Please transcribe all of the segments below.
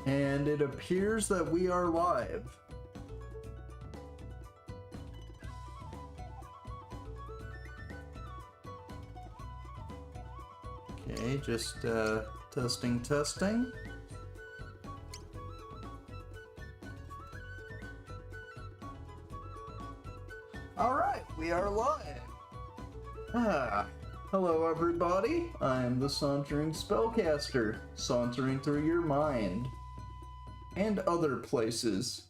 And it appears that we are live. Okay, just testing. Alright, we are live. Hello everybody, I am the Sauntering Spellcaster, sauntering through your mind. And other places.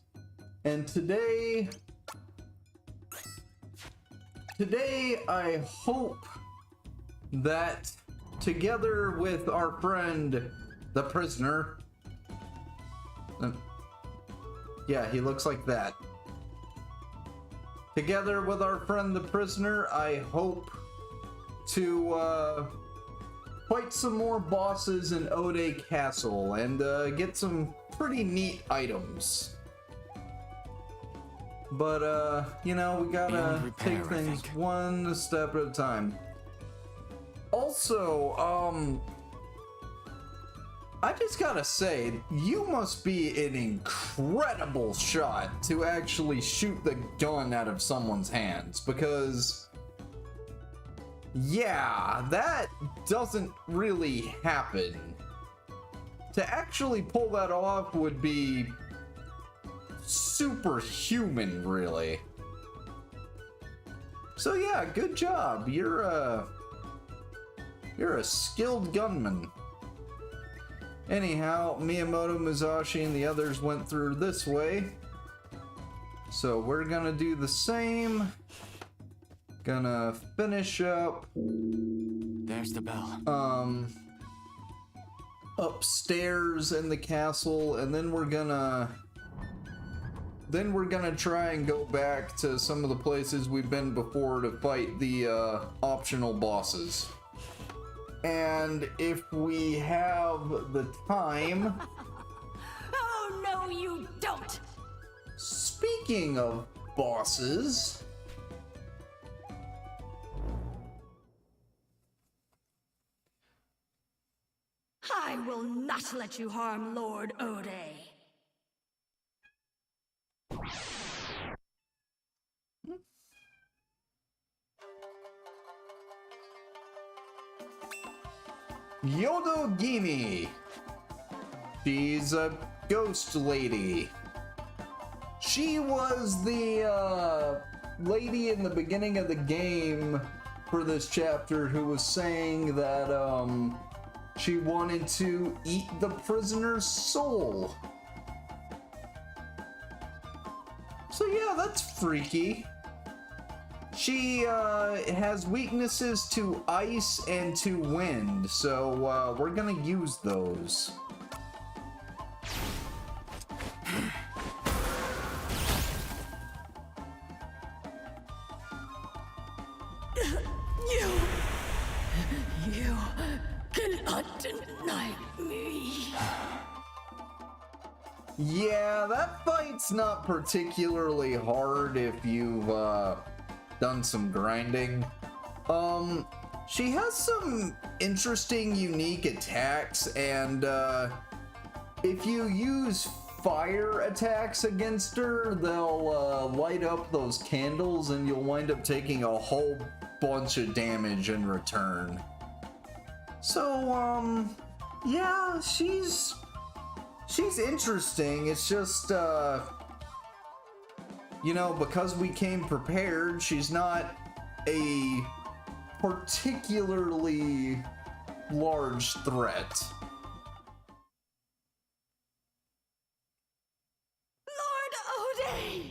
And today I hope that together with our friend, the prisoner, yeah, he looks like that. Together with our friend, the prisoner, I hope to fight some more bosses in Ode Castle and get some pretty neat items. But, you know, we gotta take things one step at a time. Also, I just gotta say, you must be an incredible shot to actually shoot the gun out of someone's hands, because, yeah, that doesn't really happen. To actually pull that off would be superhuman, really. So yeah, good job. You're a skilled gunman. Anyhow, Miyamoto, Musashi, and the others went through this way. So we're gonna do the same. Gonna finish up. There's the bell. Upstairs in the castle, and then we're gonna try and go back to some of the places we've been before to fight the optional bosses. And if we have the time... Oh, no, you don't! Speaking of bosses... I will not let you harm Lord Ode. Yodogimi. She's a ghost lady. She was the lady in the beginning of the game for this chapter who was saying that she wanted to eat the prisoner's soul. So yeah, that's freaky. She has weaknesses to ice and to wind, so we're gonna use those. You cannot deny me. Yeah, that fight's not particularly hard if you've done some grinding. She has some interesting, unique attacks, and if you use fire attacks against her, they'll light up those candles, and you'll wind up taking a whole bunch of damage in return. So, yeah, she's interesting. It's just, you know, because we came prepared, she's not a particularly large threat. Lord Ode!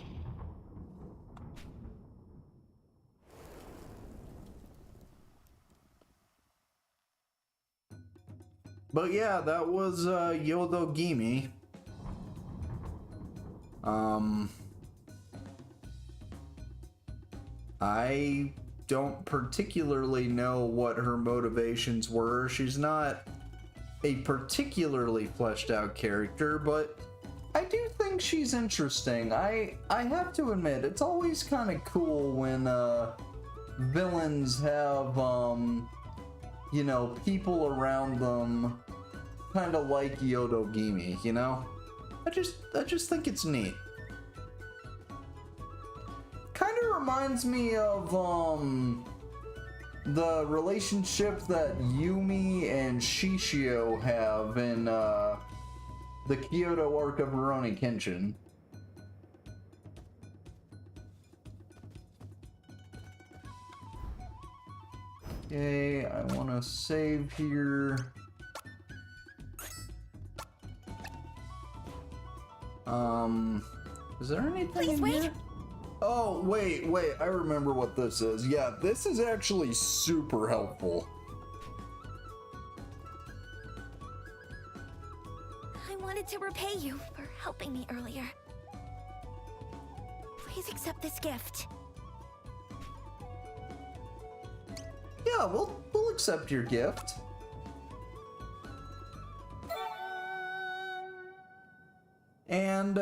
But yeah, that was Yodogimi. I don't particularly know what her motivations were. She's not a particularly fleshed out character, but I do think she's interesting. I have to admit, it's always kind of cool when villains have you know, people around them kind of like Yodogimi, you know? I just think it's neat. Kind of reminds me of the relationship that Yumi and Shishio have in the Kyoto arc of Rurouni Kenshin. Okay, I want to save here. Is there anything Please in wait. here? Oh, wait, I remember what this is. Yeah, this is actually super helpful. I wanted to repay you for helping me earlier. Please accept this gift. Yeah, we'll accept your gift. And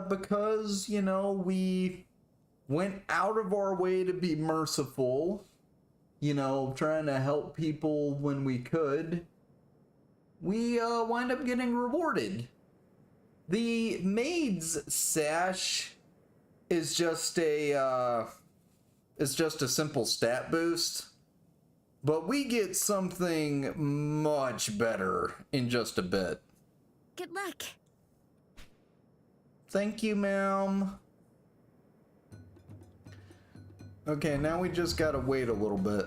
because, you know, we went out of our way to be merciful, you know, trying to help people when we could, we wind up getting rewarded. The maid's sash is just a simple stat boost, but we get something much better in just a bit. Good luck. Thank you, ma'am. Okay, now we just gotta wait a little bit.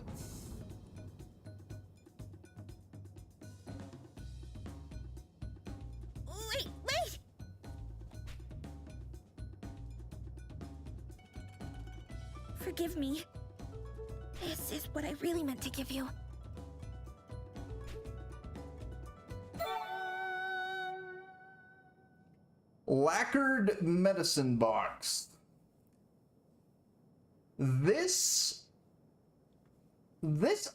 Wait! Forgive me. This is what I really meant to give you. Lacquered medicine box. This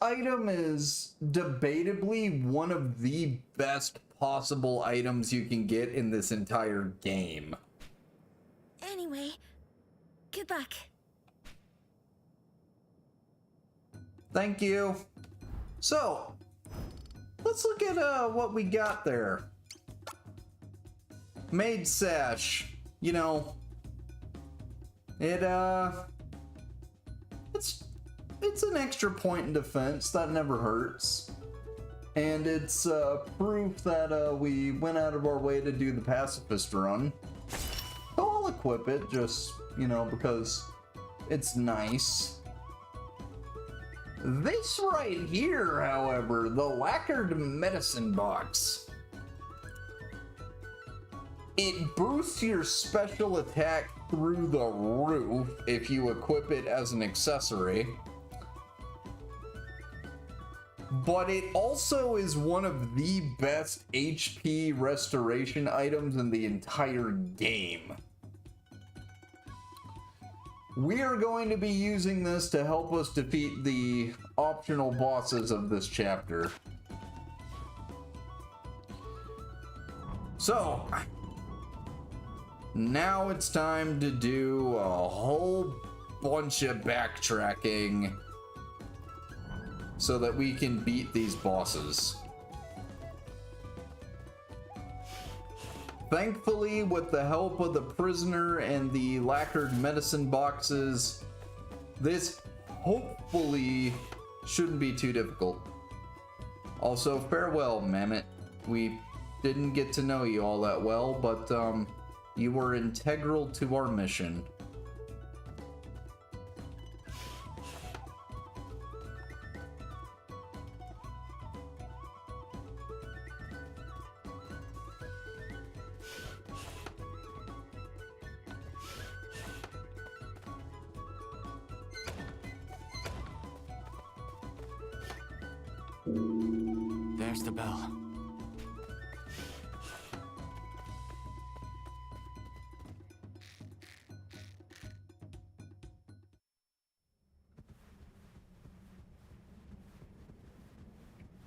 item is debatably one of the best possible items you can get in this entire game. Anyway, good luck. Thank you. So, let's look at what we got there. Maid sash. You know, it's an extra point in defense. That never hurts. And it's proof that we went out of our way to do the pacifist run. So I'll equip it just, you know, because it's nice. This right here, however, the lacquered medicine box. It boosts your special attack through the roof if you equip it as an accessory. But it also is one of the best HP restoration items in the entire game. We are going to be using this to help us defeat the optional bosses of this chapter. So, now it's time to do a whole bunch of backtracking so that we can beat these bosses. Thankfully, with the help of the prisoner and the lacquered medicine boxes, this hopefully shouldn't be too difficult. Also, farewell, Mammoth. We didn't get to know you all that well, but you were integral to our mission. There's the bell.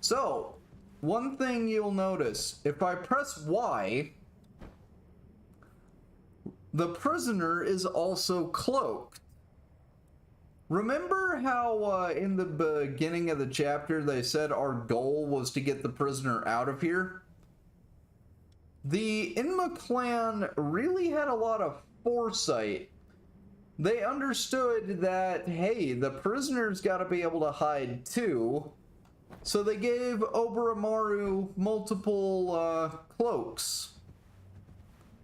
So, one thing you'll notice, if I press Y, the prisoner is also cloaked. Remember how in the beginning of the chapter they said our goal was to get the prisoner out of here? The Inma clan really had a lot of foresight. They understood that, hey, the prisoners gotta be able to hide too. So they gave Oboromaru multiple cloaks.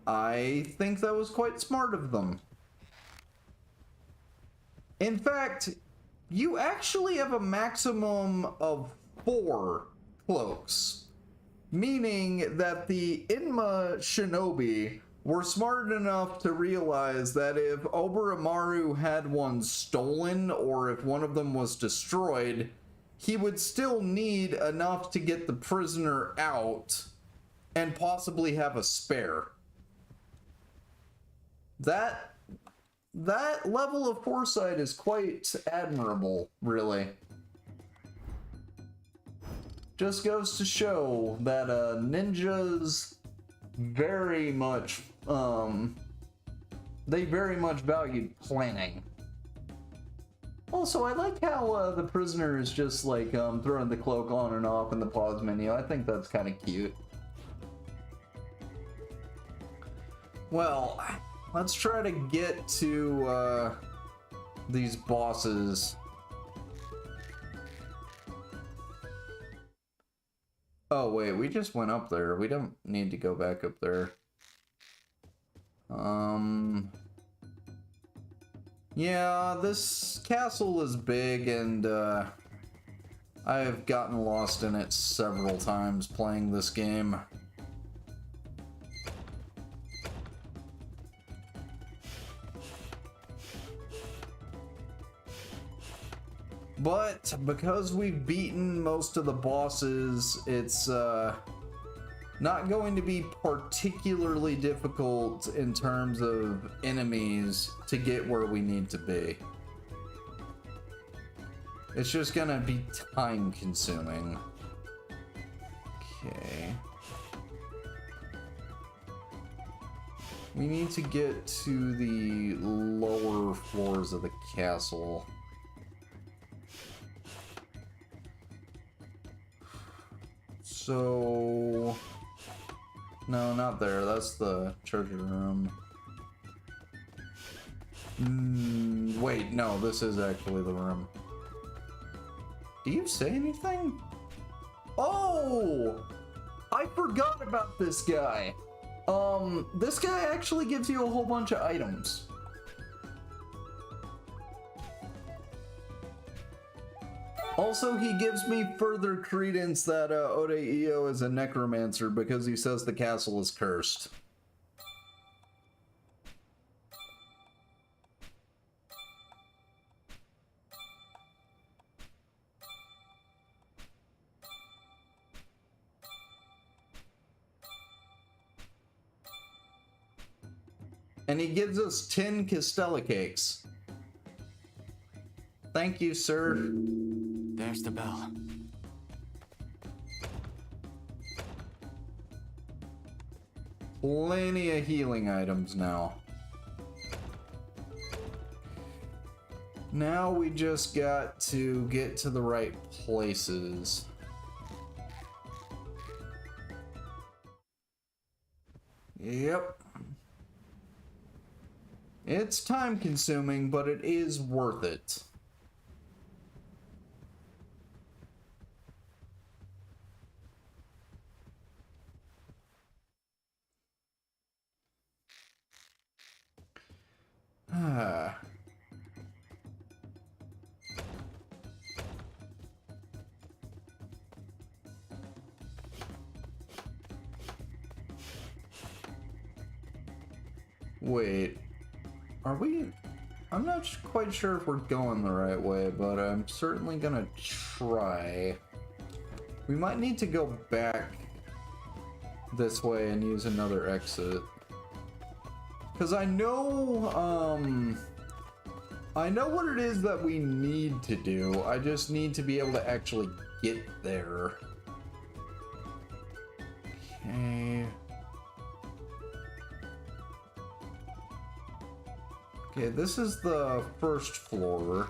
I think that was quite smart of them. In fact, you actually have a maximum of 4 cloaks, meaning that the Inma shinobi were smart enough to realize that if Oboromaru had one stolen or if one of them was destroyed, he would still need enough to get the prisoner out and possibly have a spare. That level of foresight is quite admirable, really. Just goes to show that ninjas very much, they very much valued planning. Also, I like how the prisoner is just like throwing the cloak on and off in the pause menu. I think that's kind of cute. Well, let's try to get to these bosses. Oh wait, we just went up there. We don't need to go back up there. Yeah, this castle is big and I have gotten lost in it several times playing this game. But because we've beaten most of the bosses, it's not going to be particularly difficult in terms of enemies to get where we need to be. It's just gonna be time consuming. Okay. We need to get to the lower floors of the castle. So... no, not there. That's the treasure room. Wait, no, this is actually the room. Do you say anything? Oh! I forgot about this guy. This guy actually gives you a whole bunch of items. Also, he gives me further credence that Ode Io is a necromancer because he says the castle is cursed. And he gives us 10 Castella cakes. Thank you, sir. There's the bell. Plenty of healing items now. Now we just got to get to the right places. Yep. It's time consuming, but it is worth it. Ah. Wait. Are we... I'm not quite sure if we're going the right way, but I'm certainly gonna try. We might need to go back this way and use another exit. Because I know what it is that we need to do. I just need to be able to actually get there. Okay. Okay, this is the first floor.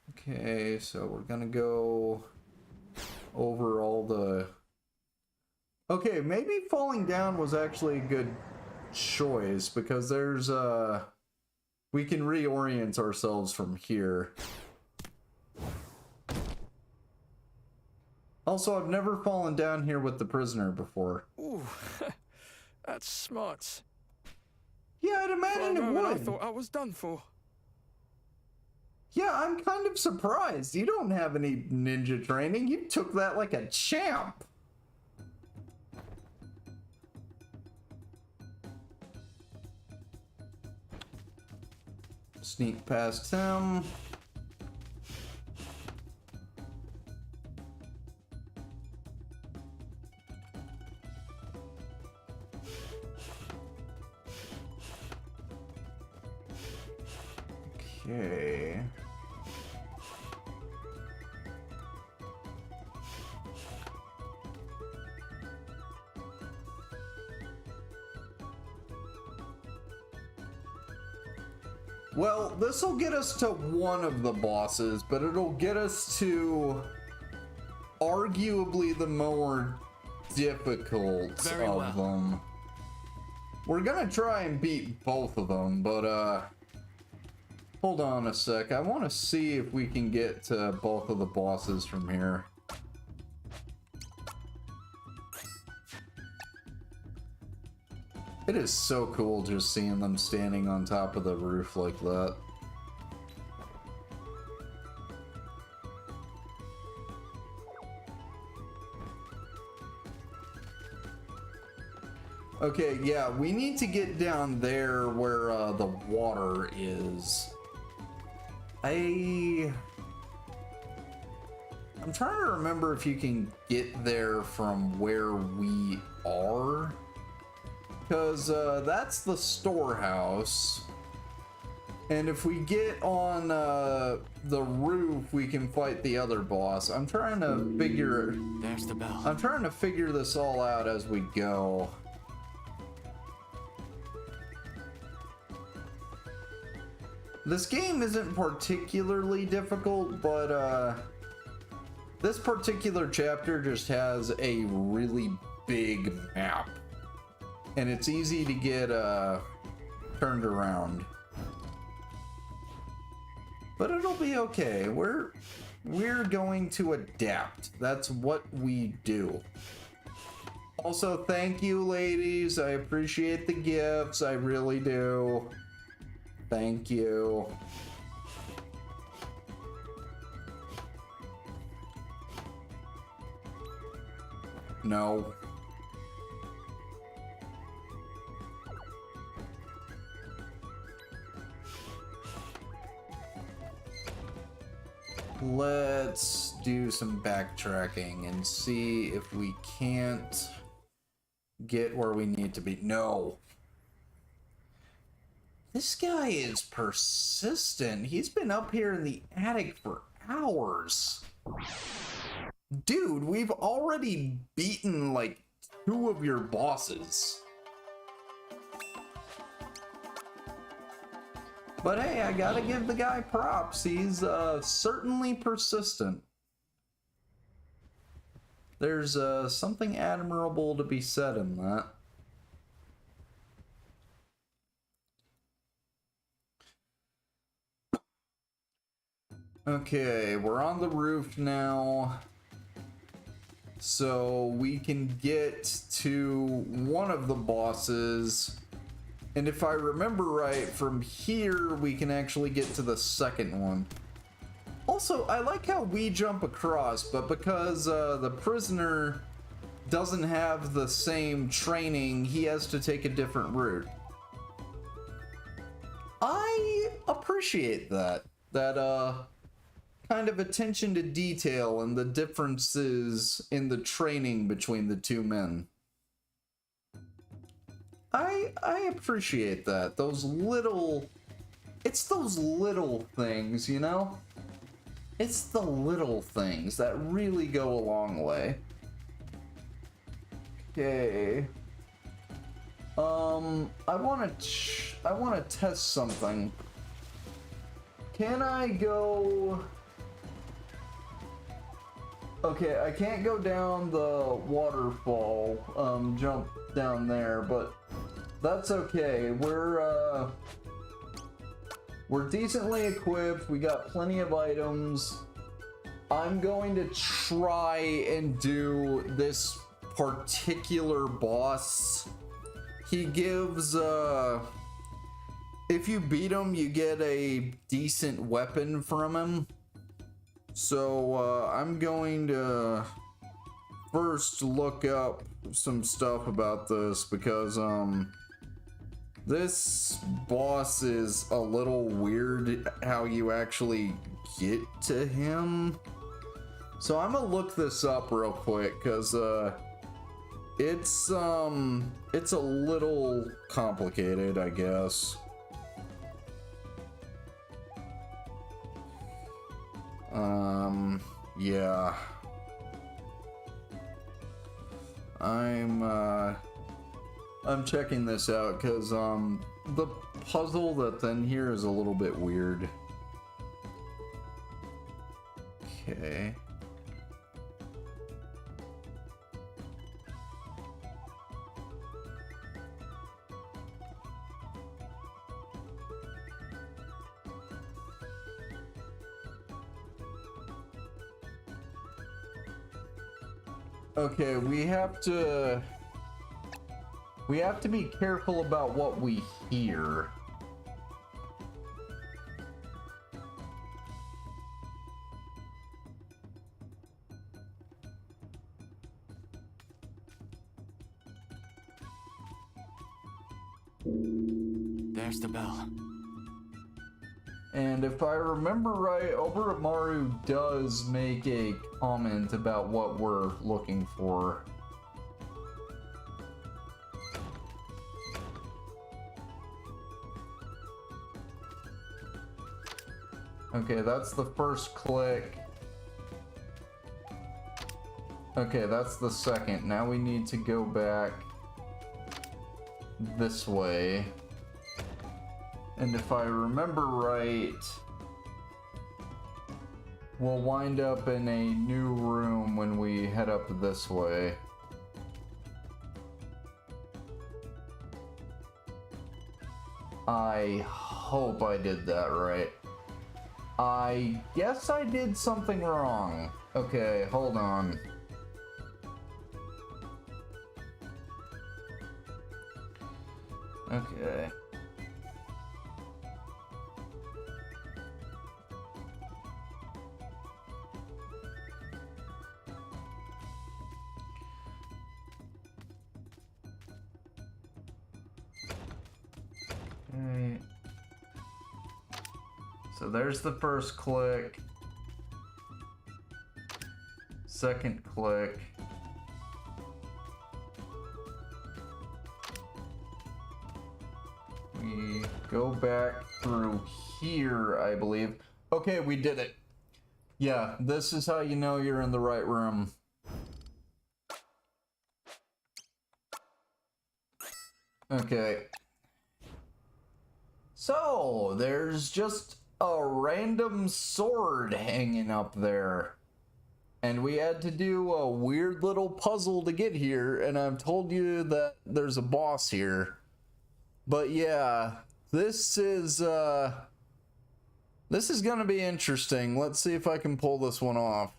Okay, so we're gonna go over all the... Okay, maybe falling down was actually a good choice, because there's, we can reorient ourselves from here. Also, I've never fallen down here with the prisoner before. Ooh, that's smart. Yeah, I'd For a imagine it moment, I would. thought I was done for. Yeah, I'm kind of surprised. You don't have any ninja training. You took that like a champ. Sneak past him. Okay. Well, this will get us to one of the bosses, but it'll get us to arguably the more difficult Very of well. them. We're gonna try and beat both of them, but hold on a sec. I want to see if we can get to both of the bosses from here. It is so cool just seeing them standing on top of the roof like that. Okay, yeah, we need to get down there where the water is. I'm trying to remember if you can get there from where we are. Because that's the storehouse. And if we get on the roof, we can fight the other boss. I'm trying to figure... There's the bell. I'm trying to figure this all out as we go. This game isn't particularly difficult, but this particular chapter just has a really big map. And it's easy to get turned around. But it'll be okay. We're going to adapt. That's what we do. Also, thank you, ladies. I appreciate the gifts. I really do. Thank you. No. Let's do some backtracking and see if we can't get where we need to be. No. This guy is persistent. He's been up here in the attic for hours. Dude, we've already beaten like 2 of your bosses. But hey, I gotta give the guy props. He's certainly persistent. There's something admirable to be said in that. Okay, we're on the roof now. So we can get to one of the bosses. And if I remember right, from here we can actually get to the second one. Also, I like how we jump across, but because the prisoner doesn't have the same training, he has to take a different route. I appreciate that. That kind of attention to detail and the differences in the training between the two men. I appreciate that. Those little... It's those little things, you know? It's the little things that really go a long way. Okay. I want to test something. Can I go... Okay, I can't go down the waterfall, jump down there, but that's okay. We're decently equipped. We got plenty of items. I'm going to try and do this particular boss. He gives, if you beat him, you get a decent weapon from him. So, I'm going to first look up some stuff about this because, this boss is a little weird how you actually get to him. So I'm gonna look this up real quick because, it's a little complicated, I guess. Yeah. I'm checking this out because, the puzzle that's in here is a little bit weird. Okay. Okay, we have to be careful about what we hear. There's the bell. And if I remember right, Oboromaru does make a comment about what we're looking for. Okay, that's the first click. Okay, that's the second. Now we need to go back this way. And if I remember right, we'll wind up in a new room when we head up this way. I hope I did that right. I guess I did something wrong. Okay, hold on. Okay. Okay. So there's the first click. Second click. We go back through here, I believe. Okay, we did it. Yeah, this is how you know you're in the right room. Okay. So, there's just a random sword hanging up there. And we had to do a weird little puzzle to get here, and I've told you that there's a boss here. But yeah, this is gonna be interesting. Let's see if I can pull this one off.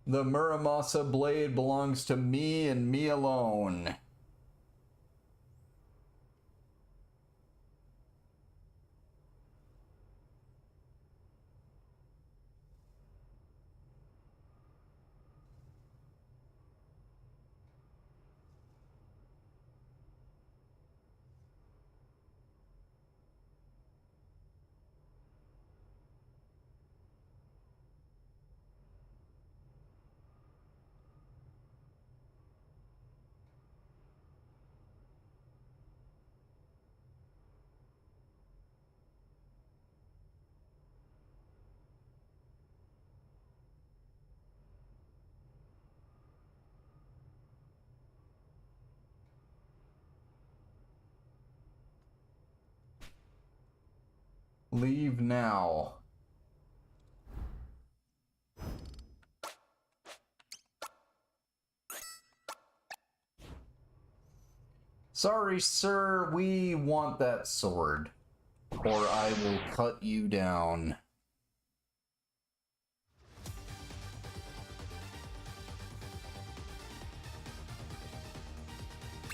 The Muramasa blade belongs to me and me alone. Leave now. Sorry, sir, we want that sword, or I will cut you down.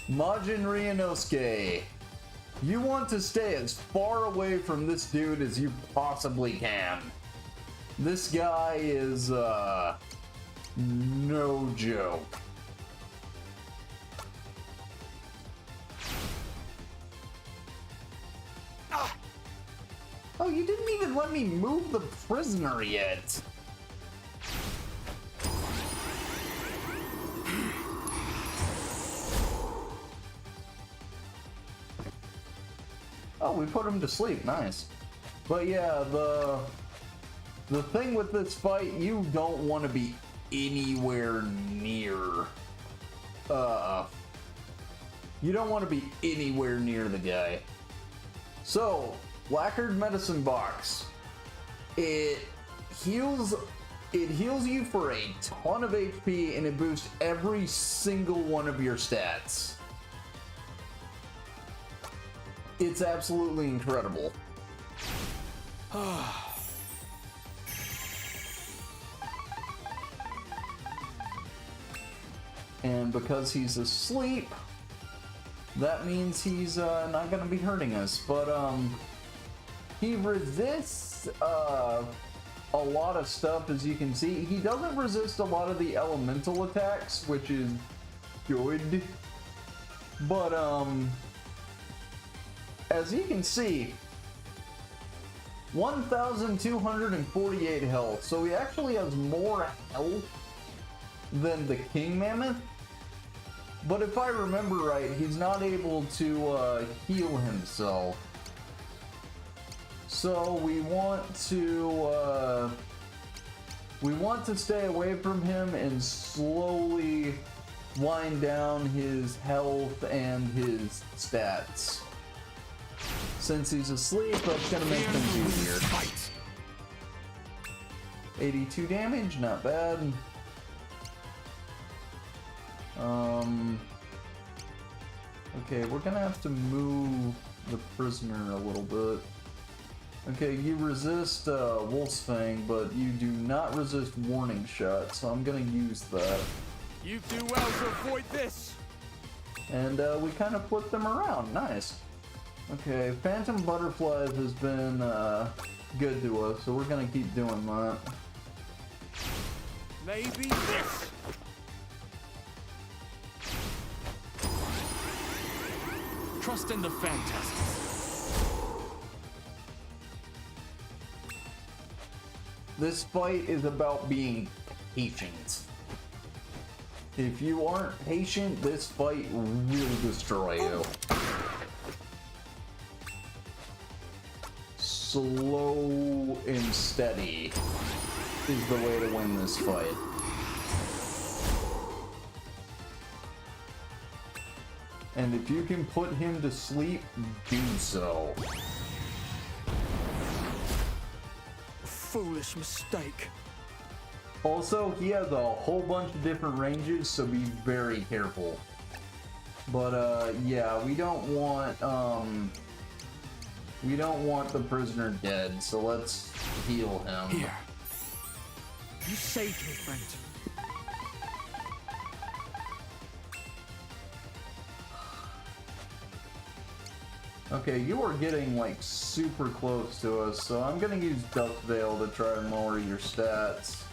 Majin Ryunosuke, you want to stay as far away from this dude as you possibly can. This guy is, no joke. Oh, you didn't even let me move the prisoner yet. Oh, we put him to sleep. Nice. But yeah, the thing with this fight, you don't want to be anywhere near. You don't want to be anywhere near the guy. So, lacquered medicine box. It heals you for a ton of HP and it boosts every single one of your stats. It's absolutely incredible. And because he's asleep, that means he's not gonna be hurting us. But he resists a lot of stuff, as you can see. He doesn't resist a lot of the elemental attacks, which is good. But as you can see, 1,248 health. So he actually has more health than the King Mammoth. But if I remember right, he's not able to heal himself. So we want to stay away from him and slowly wind down his health and his stats. Since he's asleep, that's gonna make things easier. 82 damage, not bad. Okay, we're gonna have to move the prisoner a little bit. Okay, you resist Wolf's Fang, but you do not resist Warning Shot, so I'm gonna use that. You do well to avoid this. And we kind of flipped them around. Nice. Okay, Phantom Butterflies has been good to us, so we're gonna keep doing that. Maybe this. Trust in the phantasm. This fight is about being patient. If you aren't patient, this fight will destroy you. Slow and steady is the way to win this fight. And if you can put him to sleep, do so. A foolish mistake. Also, he has a whole bunch of different ranges, so be very careful. But yeah, we don't want the prisoner dead, so let's heal him. Here. You saved me, friend. Okay, you are getting like super close to us, so I'm gonna use Dust Veil to try and lower your stats.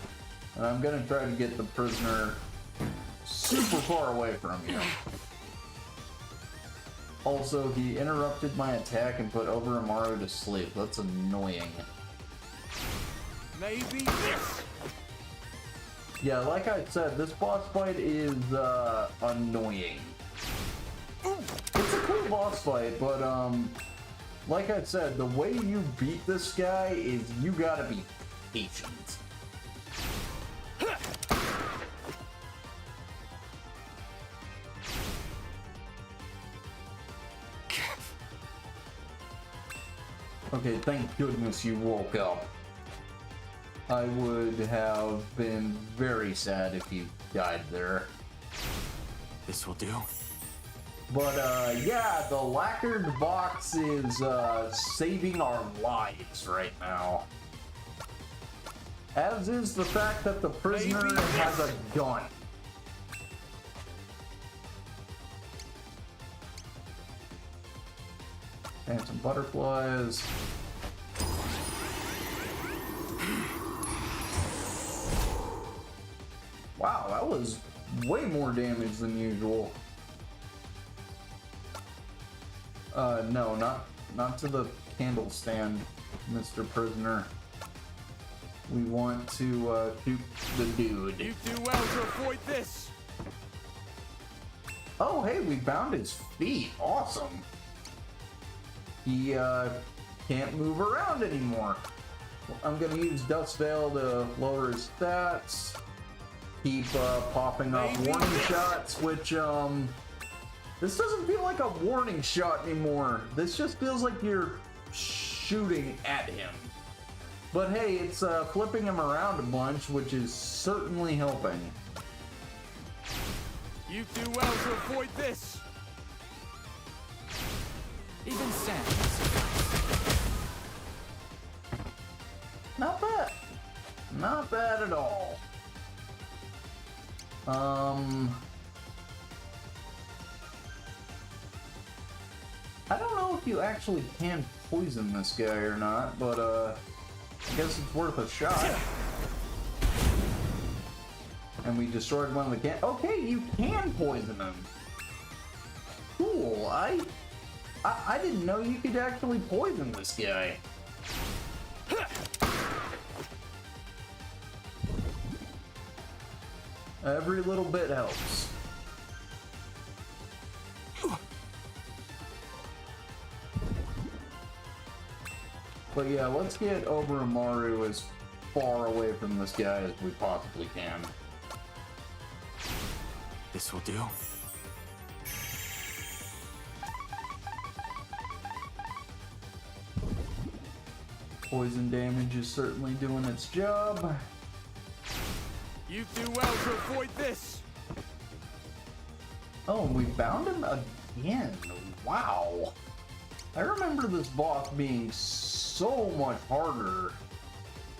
And I'm gonna try to get the prisoner super far away from you. Also, he interrupted my attack and put Oboromaru to sleep. That's annoying. Maybe this. Yeah, like I said, this boss fight is annoying. It's a cool boss fight, but like I said, the way you beat this guy is you gotta be patient. Okay, thank goodness you woke up. I would have been very sad if you died there. This will do. But, yeah, the lacquered box is, saving our lives right now. As is the fact that the prisoner Maybe has a gun. And some butterflies. Wow, that was way more damage than usual. No, not to the candle stand, Mr. Prisoner. We want to shoot the dude. You do well to avoid this. Oh, hey, we bound his feet. Awesome. He can't move around anymore. I'm gonna use Dust Veil to lower his stats. Keep popping up warning shots, which this doesn't feel like a warning shot anymore. This just feels like you're shooting at him. But hey, it's flipping him around a bunch, which is certainly helping. You do well to avoid this. Even sand. Not bad. Not bad at all. I don't know if you actually can poison this guy or not, but I guess it's worth a shot. And we destroyed one of the can. Okay, you can poison him. Cool. I didn't know you could actually poison this guy. Every little bit helps. But yeah, let's get Orochimaru as far away from this guy as we possibly can. This will do. Poison damage is certainly doing its job. You do well to avoid this. Oh, we bound him again. Wow. I remember this boss being so much harder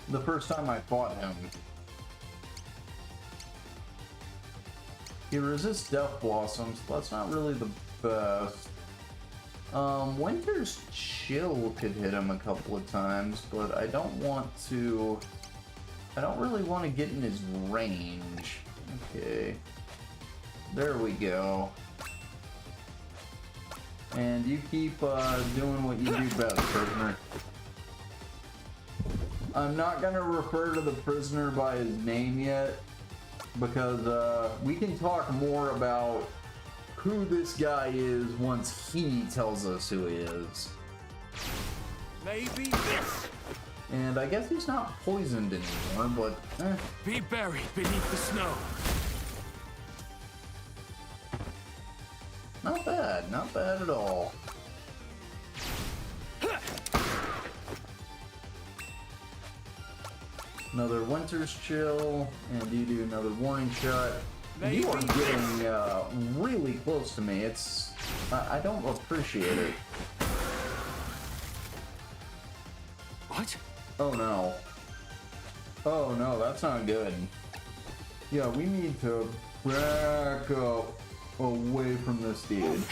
the first time I fought him. He resists Death Blossoms. That's not really the best. Winter's Chill could hit him a couple of times, but I don't really want to get in his range. Okay. There we go. And you keep doing what you do best, prisoner. I'm not gonna refer to the prisoner by his name yet, because we can talk more about who this guy is once he tells us who he is. Maybe this. And I guess he's not poisoned anymore, but Be buried beneath the snow. not bad at all. Another Winter's Chill, and you do another warning shot. You are getting really close to me. I don't appreciate it. What? Oh no. Oh no, that's not good. Yeah, we need to back up away from this dude.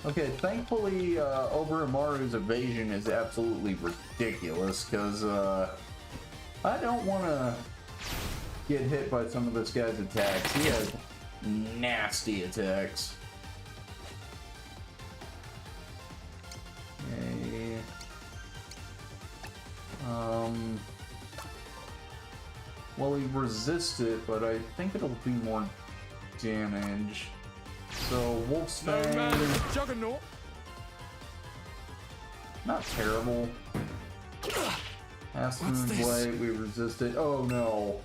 Okay, thankfully, Orochimaru's evasion is absolutely ridiculous, because, I don't want to get hit by some of this guy's attacks. He has nasty attacks. Okay. Well, he resists it, but I think it'll do more damage. So, Wolf's No man Fang, is a juggernaut. not terrible. Half What's Moon this? Blade, we resist it. Oh no.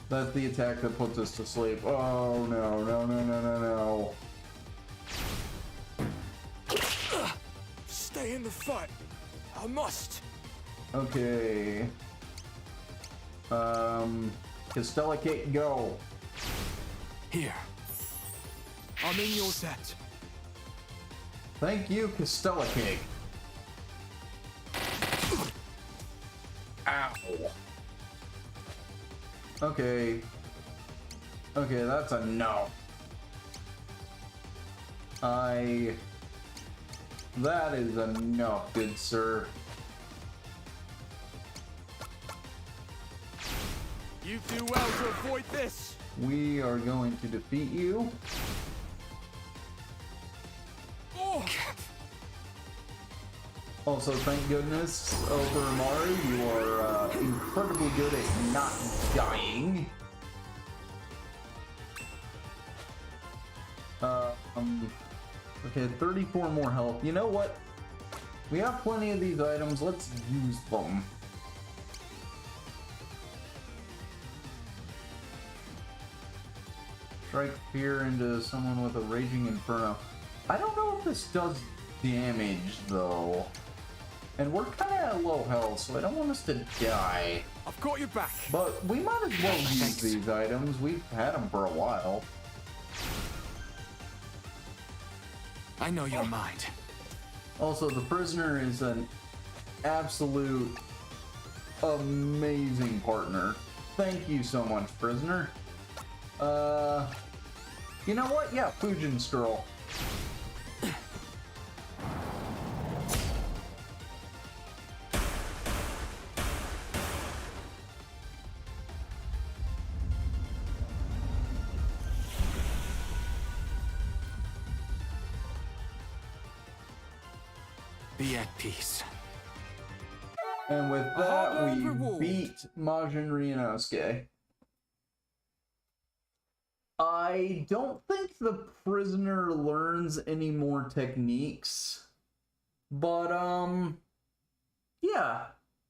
That's the attack that puts us to sleep. Oh no, no, no, no, no, no. Stay in the fight. I must. Okay. Castella Cake, go. Here. I'm in your debt. Thank you, Castella Cake. Ow. Okay. Okay, that's enough. That is enough, good sir. You do well to avoid this. We are going to defeat you. Oh. Also, thank goodness, Oberamari, you are incredibly good at not dying. Okay, 34 more health. You know what? We have plenty of these items. Let's use them. Strike fear into someone with a raging inferno. I don't know if this does damage though. And we're kind of at low health, so I don't want us to die. I've got your back. But we might as well use Thanks. these items. We've had them for a while. I know your mind. Also, the prisoner is an absolute amazing partner. Thank you so much, prisoner. You know what? Yeah, Fujin Scroll. Be at peace. And with that, hard-earned we reward. beat Majin Ryunosuke. I don't think the prisoner learns any more techniques, but yeah,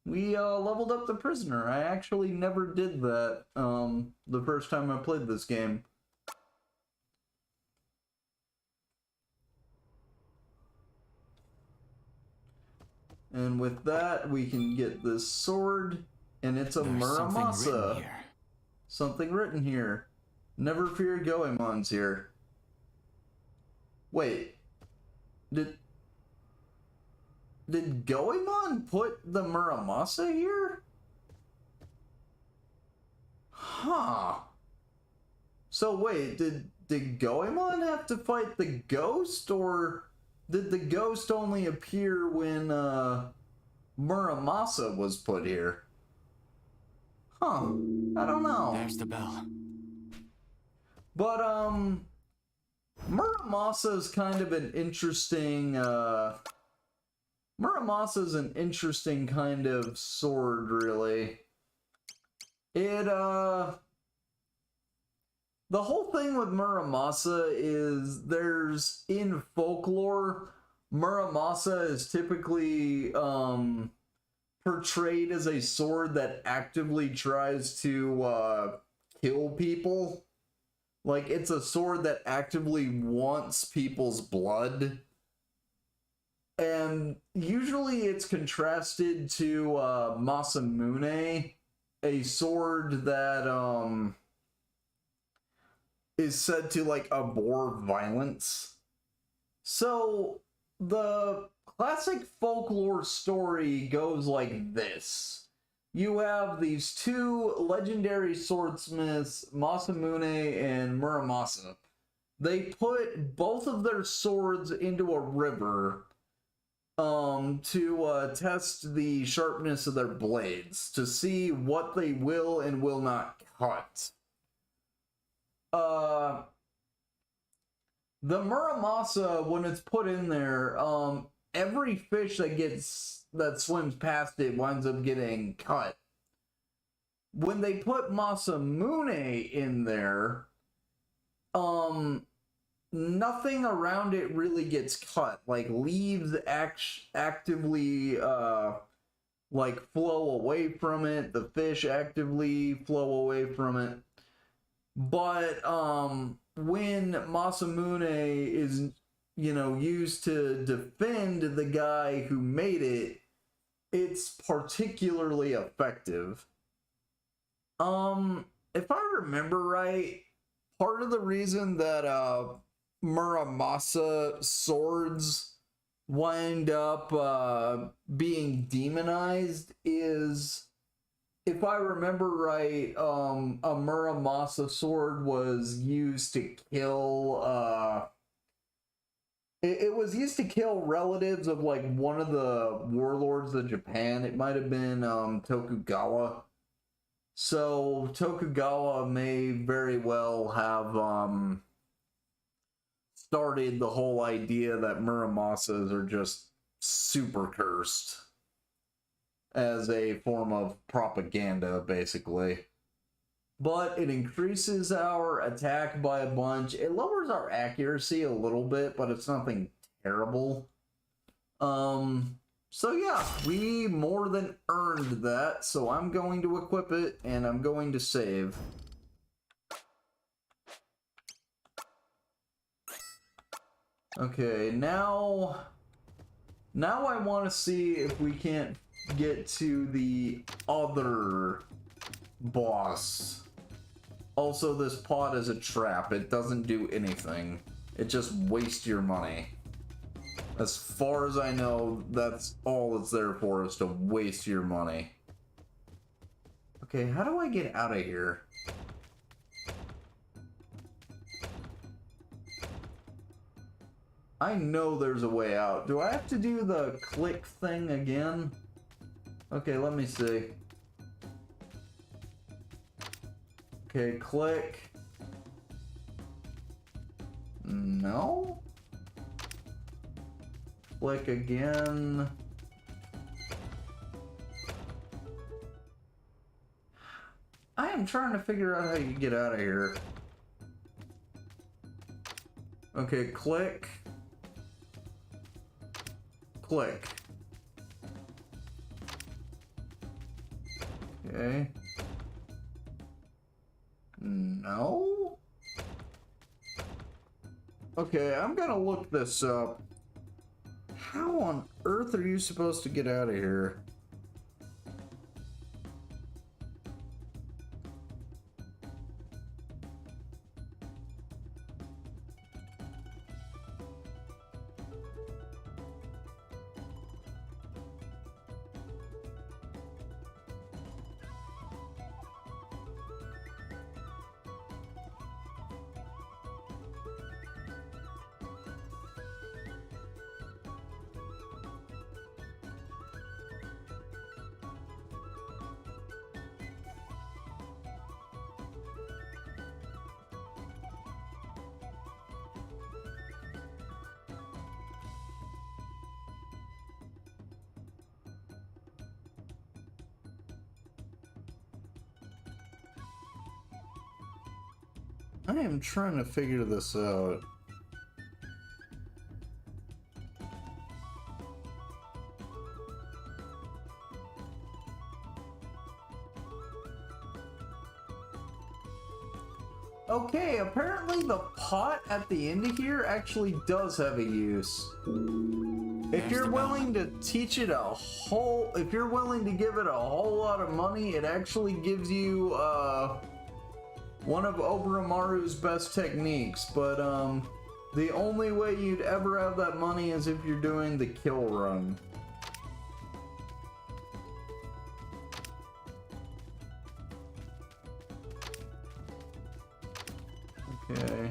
we leveled up the prisoner. I actually never did that the first time I played this game. And with that, we can get this sword, and it's a There's something written Muramasa. here. Something written here. Never fear, Goemon's here. Wait. Did Goemon put the Muramasa here? Huh. So wait, did Goemon have to fight the ghost, or did the ghost only appear when Muramasa was put here? Huh. I don't know. There's the bell. But, Muramasa's kind of an interesting, Muramasa's an interesting kind of sword, really. It, the whole thing with Muramasa is there's, in folklore, Muramasa is typically, portrayed as a sword that actively tries to, kill people. Like, it's a sword that actively wants people's blood. And usually it's contrasted to Masamune, a sword that is said to, like, abhor violence. So, the classic folklore story goes like this. You have these two legendary swordsmiths, Masamune and Muramasa. They put both of their swords into a river to test the sharpness of their blades, to see what they will and will not cut. The Muramasa, when it's put in there, every fish that swims past it winds up getting cut. When they put Masamune in there, nothing around it really gets cut. Like, leaves actively like flow away from it. The fish actively flow away from it. But when Masamune used to defend the guy who made it, it's particularly effective. If I remember right, part of the reason that Muramasa swords wind up being demonized is, if I remember right, a Muramasa sword was used to kill it was used to kill relatives of like one of the warlords of Japan. It might have been Tokugawa. So Tokugawa may very well have started the whole idea that Muramasas are just super cursed as a form of propaganda, basically. But it increases our attack by a bunch. It lowers our accuracy a little bit, but it's nothing terrible. So yeah, we more than earned that, so I'm going to equip it, and I'm going to save. Okay, now I want to see if we can't get to the other boss. Also, this pot is a trap. It doesn't do anything. It just wastes your money. As far as I know, that's all it's there for, is to waste your money. Okay, how do I get out of here? I know there's a way out. Do I have to do the click thing again? Okay, let me see. Okay, click. No? Click again. I am trying to figure out how you get out of here. Okay, click. Click. Okay. No? Okay, I'm gonna look this up. How on earth are you supposed to get out of here? I am trying to figure this out. Okay, apparently the pot at the end of here actually does have a use. If you're willing to teach it if you're willing to give it a whole lot of money, it actually gives you, one of Orochimaru's best techniques, but the only way you'd ever have that money is if you're doing the kill run. Okay.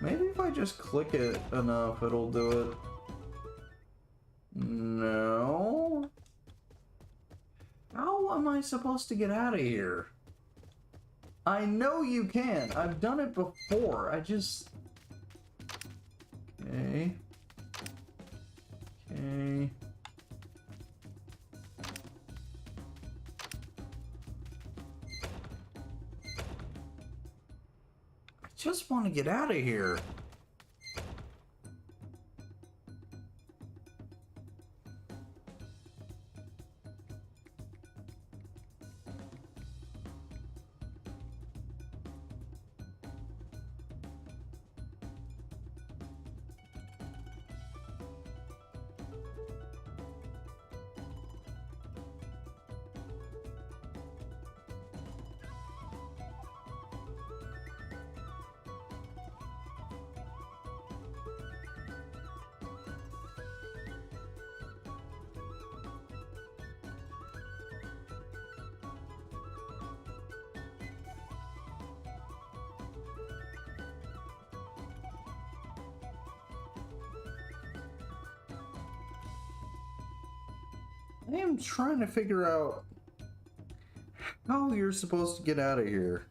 Maybe if I just click it enough, it'll do it. No. How am I supposed to get out of here? I know you can. I've done it before. I just... Okay. Okay. I just want to get out of here. I am trying to figure out how you're supposed to get out of here.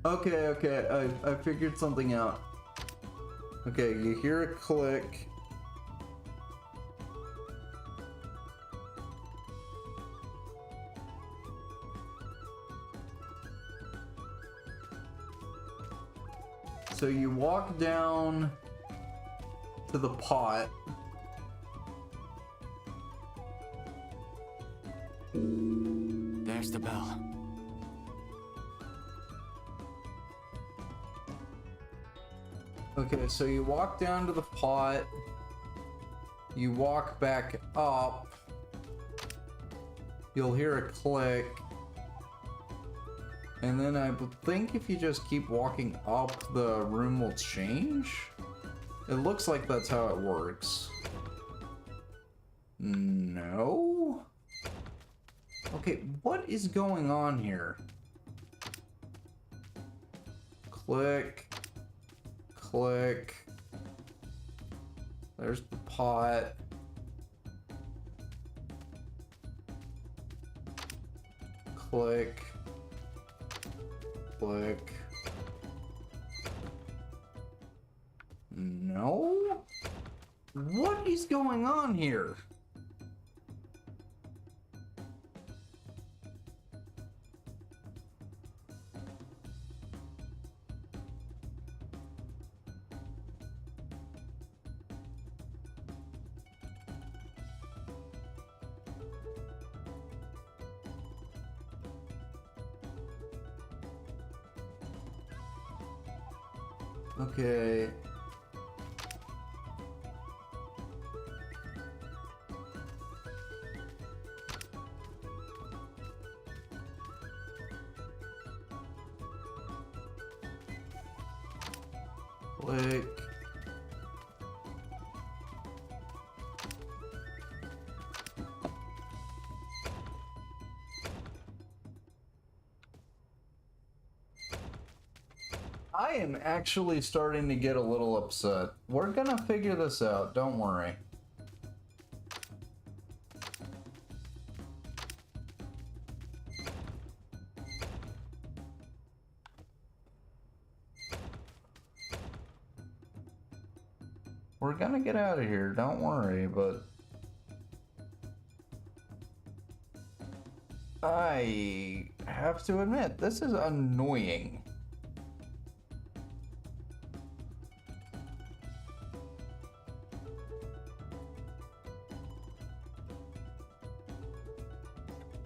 Okay, I figured something out. Okay, you hear a click. So you walk down to the pot. There's the bell. Okay, so you walk down to the pot. You walk back up. You'll hear a click. And then I think if you just keep walking up, the room will change? It looks like that's how it works. No? Okay, what is going on here? Click. Click. There's the pot. Click. Click. No? What is going on here? Okay. Click. I am actually starting to get a little upset. We're gonna figure this out, don't worry. We're gonna get out of here, don't worry, but I have to admit, this is annoying.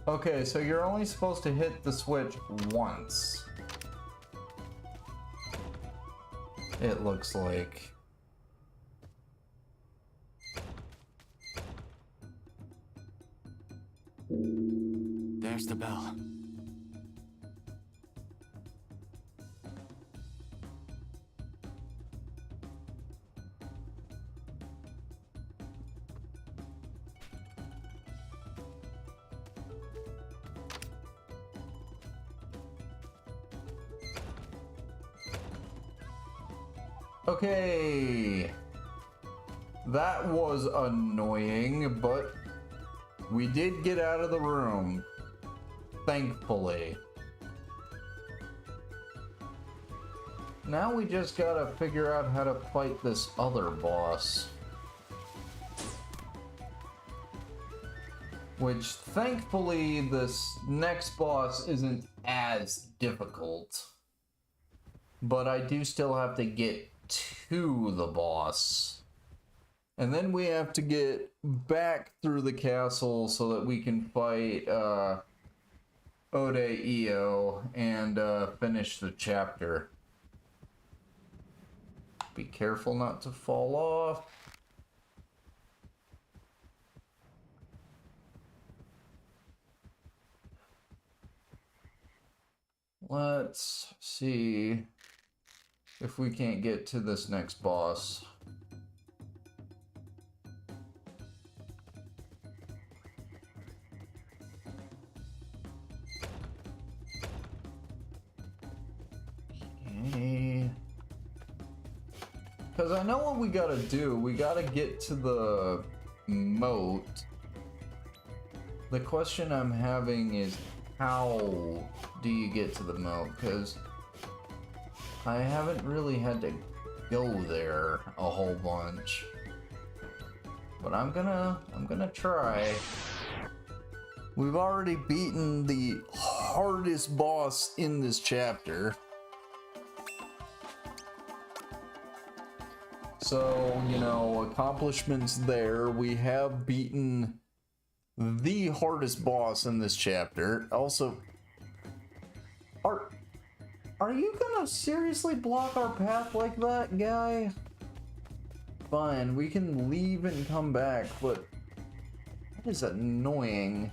Okay, so you're only supposed to hit the switch once. It looks like. There's the bell. Okay. That was annoying, but we did get out of the room. Thankfully. Now we just gotta figure out how to fight this other boss. Which, thankfully, this next boss isn't as difficult. But I do still have to get to the boss. And then we have to get back through the castle so that we can fight Ode Io and finish the chapter. Be careful not to fall off. Let's see if we can't get to this next boss. Okay. Because I know what we gotta do. We gotta get to the moat. The question I'm having is, how do you get to the moat? Because I haven't really had to go there a whole bunch. But I'm gonna try. We've already beaten the hardest boss in this chapter. So, you know, accomplishments there. We have beaten the hardest boss in this chapter. Also, are you gonna seriously block our path like that, guy? Fine, we can leave and come back, but that is annoying.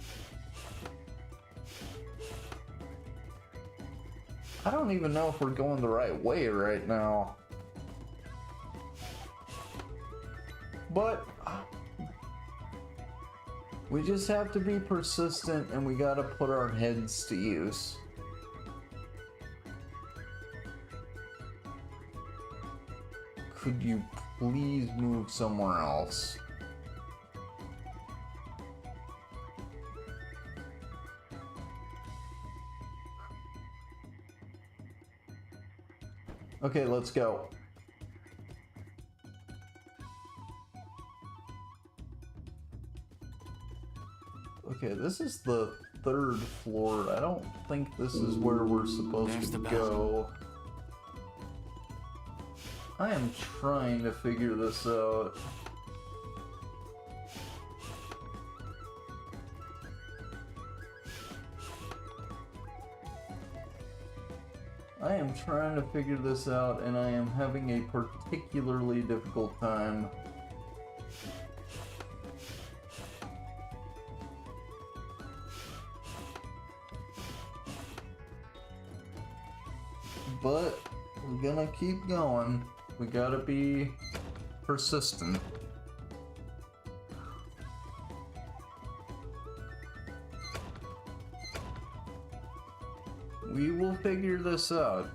I don't even know if we're going the right way right now. But we just have to be persistent and we gotta put our heads to use. Could you please move somewhere else? Okay, let's go. Okay, this is the 3rd floor. I don't think this is where we're supposed to go. I am trying to figure this out. I am trying to figure this out, and I am having a particularly difficult time. But we're gonna keep going. We gotta be persistent. We will figure this out.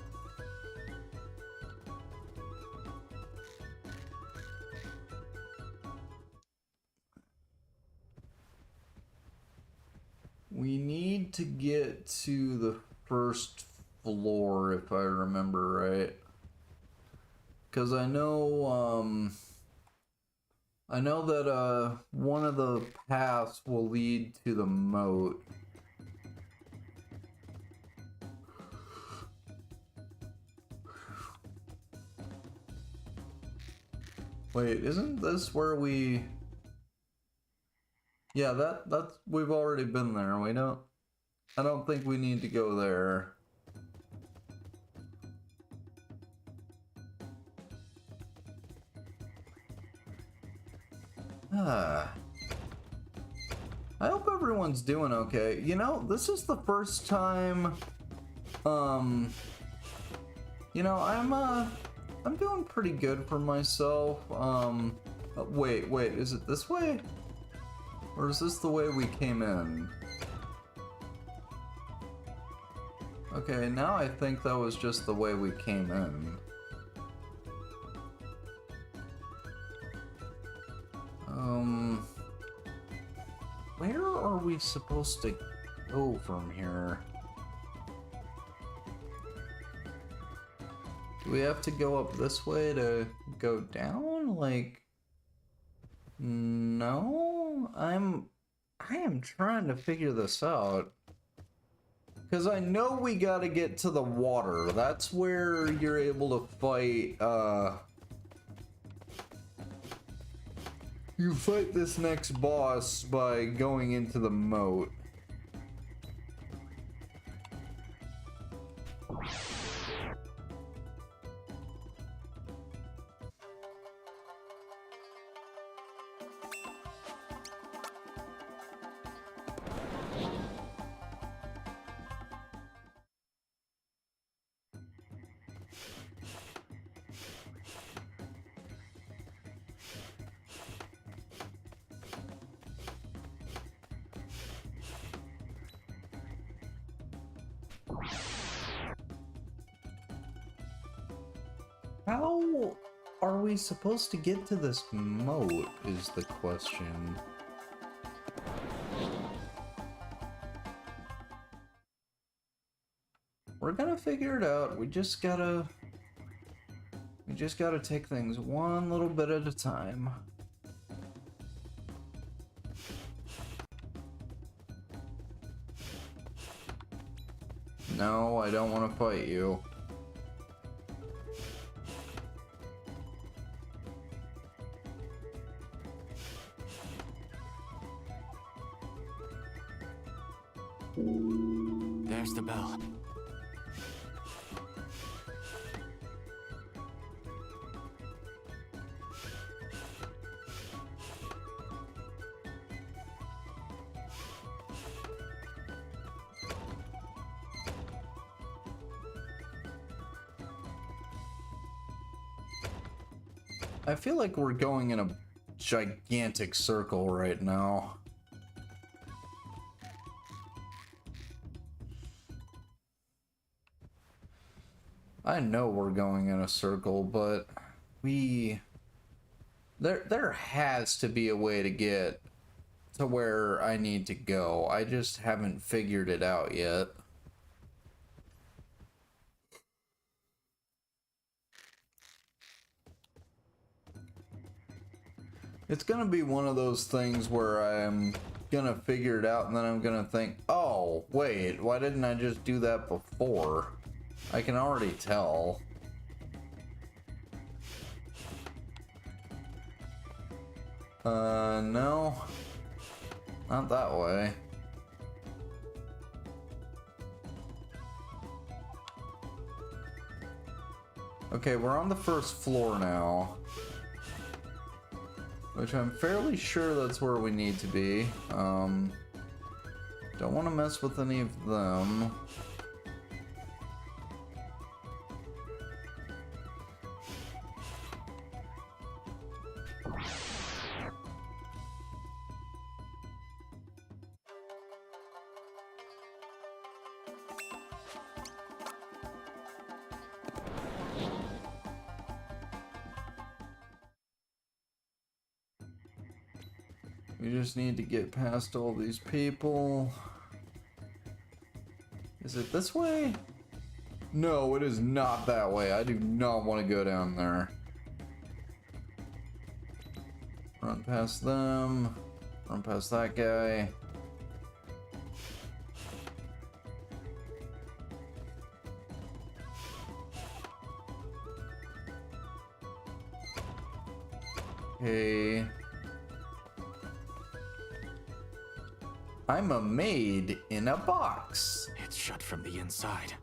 We need to get to the 1st floor, if I remember right. Because I know that one of the paths will lead to the moat. Wait, isn't this where we... Yeah, that's we've already been there. I don't think we need to go there. I hope everyone's doing okay. You know, this is the first time, you know, I'm doing pretty good for myself. Wait, is it this way? Or is this the way we came in? Okay, now I think that was just the way we came in. Where are we supposed to go from here? Do we have to go up this way to go down? Like, no? I am trying to figure this out. Because I know we gotta get to the water. That's where you're able to fight, you fight this next boss by going into the moat. How are we supposed to get to this moat is the question. We're gonna figure it out. We just gotta take things one little bit at a time. No, I don't want to fight you. There's the bell. I feel like we're going in a gigantic circle right now. I know we're going in a circle, but there has to be a way to get to where I need to go. I just haven't figured it out yet. It's gonna be one of those things where I'm gonna figure it out and then I'm gonna think, oh, wait, why didn't I just do that before? I can already tell. No. Not that way. Okay, we're on the first floor now. Which I'm fairly sure that's where we need to be. Don't want to mess with any of them. We just need to get past all these people. Is it this way? No, it is not that way. I do not want to go down there. Run past them. Run past that guy. Okay. I'm a maid in a box. It's shut from the inside.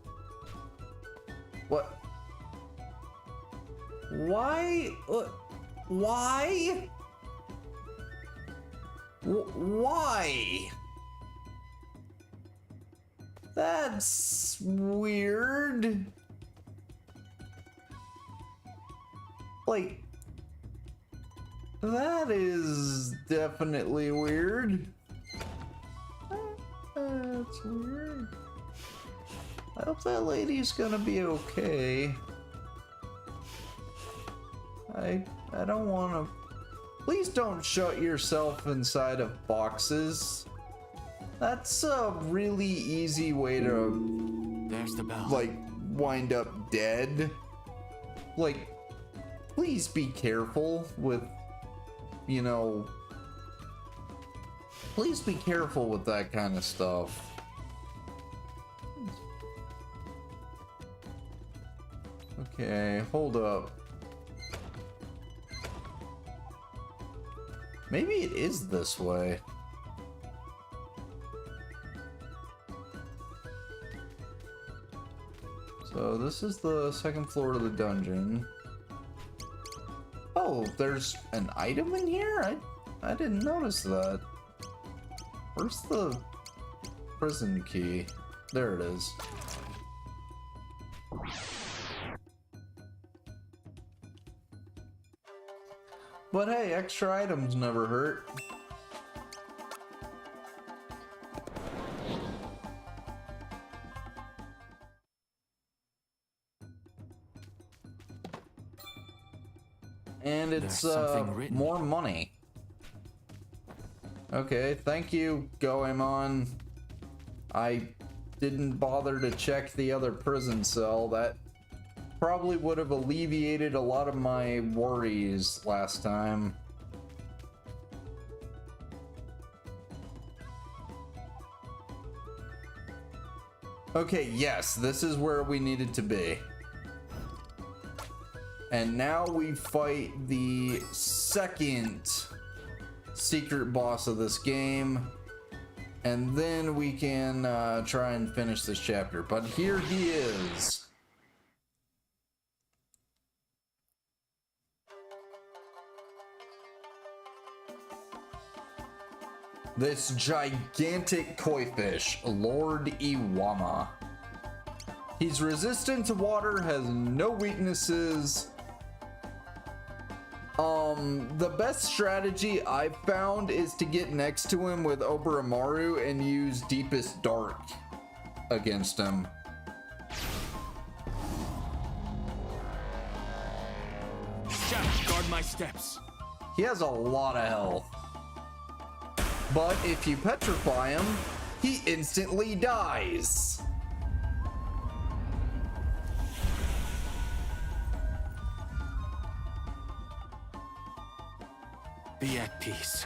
What? Why? Why? Why? That's weird. Like, that is definitely weird. That's weird. I hope that lady's gonna be okay. I don't wanna... Please don't shut yourself inside of boxes. That's a really easy way to... There's the bell. like, wind up dead. Like, please be careful with, you know... Please be careful with that kind of stuff. Okay, hold up. Maybe it is this way. So this is the second floor of the dungeon. Oh, there's an item in here? I didn't notice that. Where's the prison key? There it is. But hey, extra items never hurt. And it's There's something written. more money. Okay, thank you, Goemon. I didn't bother to check the other prison cell. That probably would have alleviated a lot of my worries last time. Okay, yes, this is where we needed to be. And now we fight the second secret boss of this game. And then we can try and finish this chapter. But here he is. This gigantic koi fish, Lord Iwama. He's resistant to water, has no weaknesses. The best strategy I've found is to get next to him with Oboromaru and use Deepest Dark against him. Shadow, guard my steps. He has a lot of health. But if you petrify him, he instantly dies. Be at peace.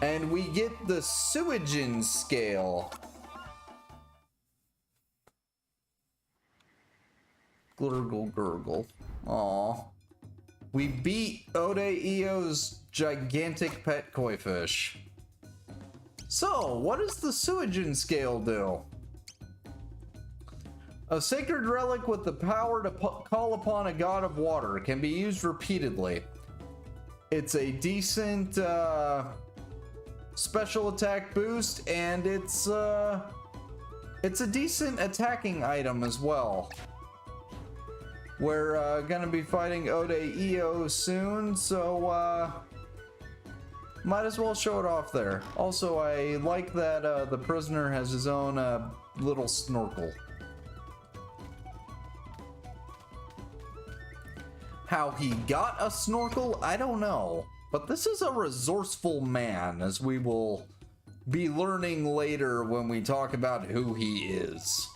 And we get the Suijin scale. Glurgle gurgle. Aw. We beat Ode Io's gigantic pet koi fish. So, what does the Suijin scale do? A sacred relic with the power to call upon a god of water can be used repeatedly. It's a decent special attack boost, and it's a decent attacking item as well. We're gonna be fighting Ode Io soon, so might as well show it off there. Also, I like that the prisoner has his own little snorkel. How he got a snorkel, I don't know. But this is a resourceful man, as we will be learning later when we talk about who he is.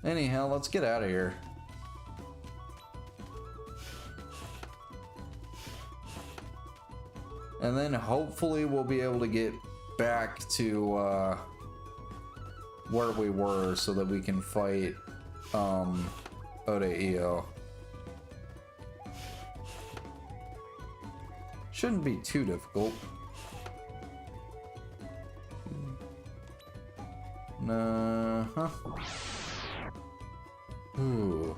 Anyhow, let's get out of here. And then hopefully we'll be able to get back to where we were so that we can fight Ode Io. Shouldn't be too difficult. Huh? Ooh.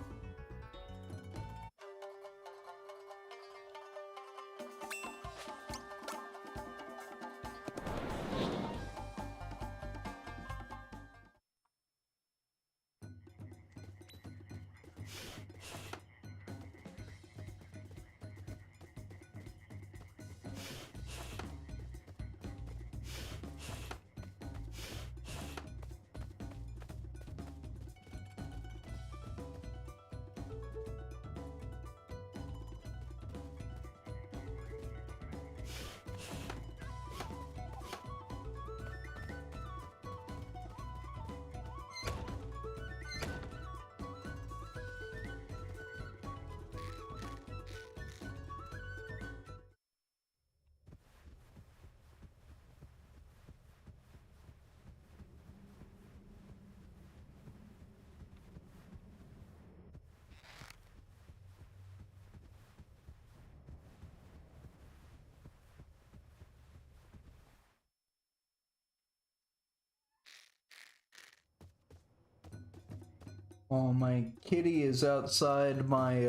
Oh, my kitty is outside my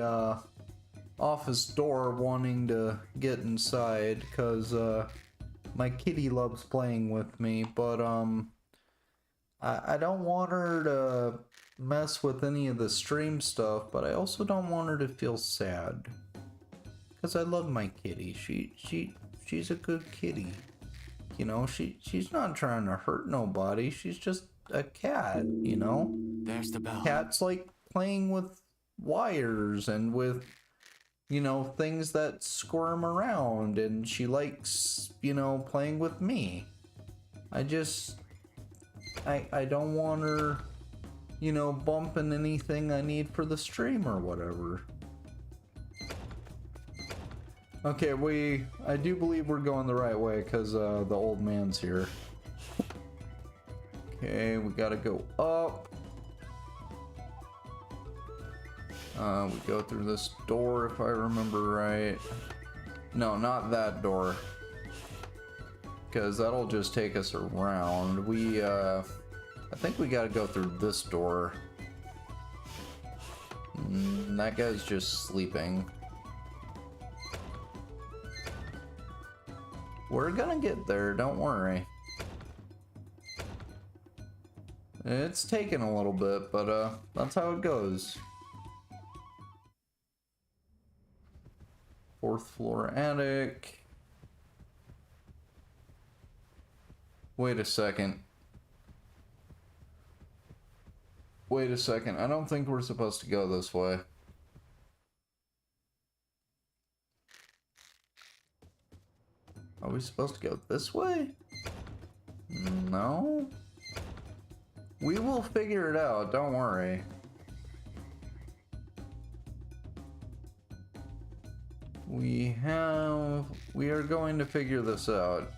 office door wanting to get inside because my kitty loves playing with me, but I don't want her to mess with any of the stream stuff, but I also don't want her to feel sad because I love my kitty. She's a good kitty. You know, she's not trying to hurt nobody. She's just a cat, you know? There's the bell. Cats like playing with wires and with, you know, things that squirm around, and she likes, you know, playing with me. I don't want her, you know, bumping anything I need for the stream or whatever. Okay, I do believe we're going the right way because the old man's here. Okay, we gotta go up. We go through this door if I remember right. No, not that door. Because that'll just take us around. I think we gotta go through this door. That guy's just sleeping. We're gonna get there, don't worry. It's taken a little bit, but that's how it goes. 4th floor attic. Wait a second. Wait a second. I don't think we're supposed to go this way. Are we supposed to go this way? No. We will figure it out, don't worry. We are going to figure this out.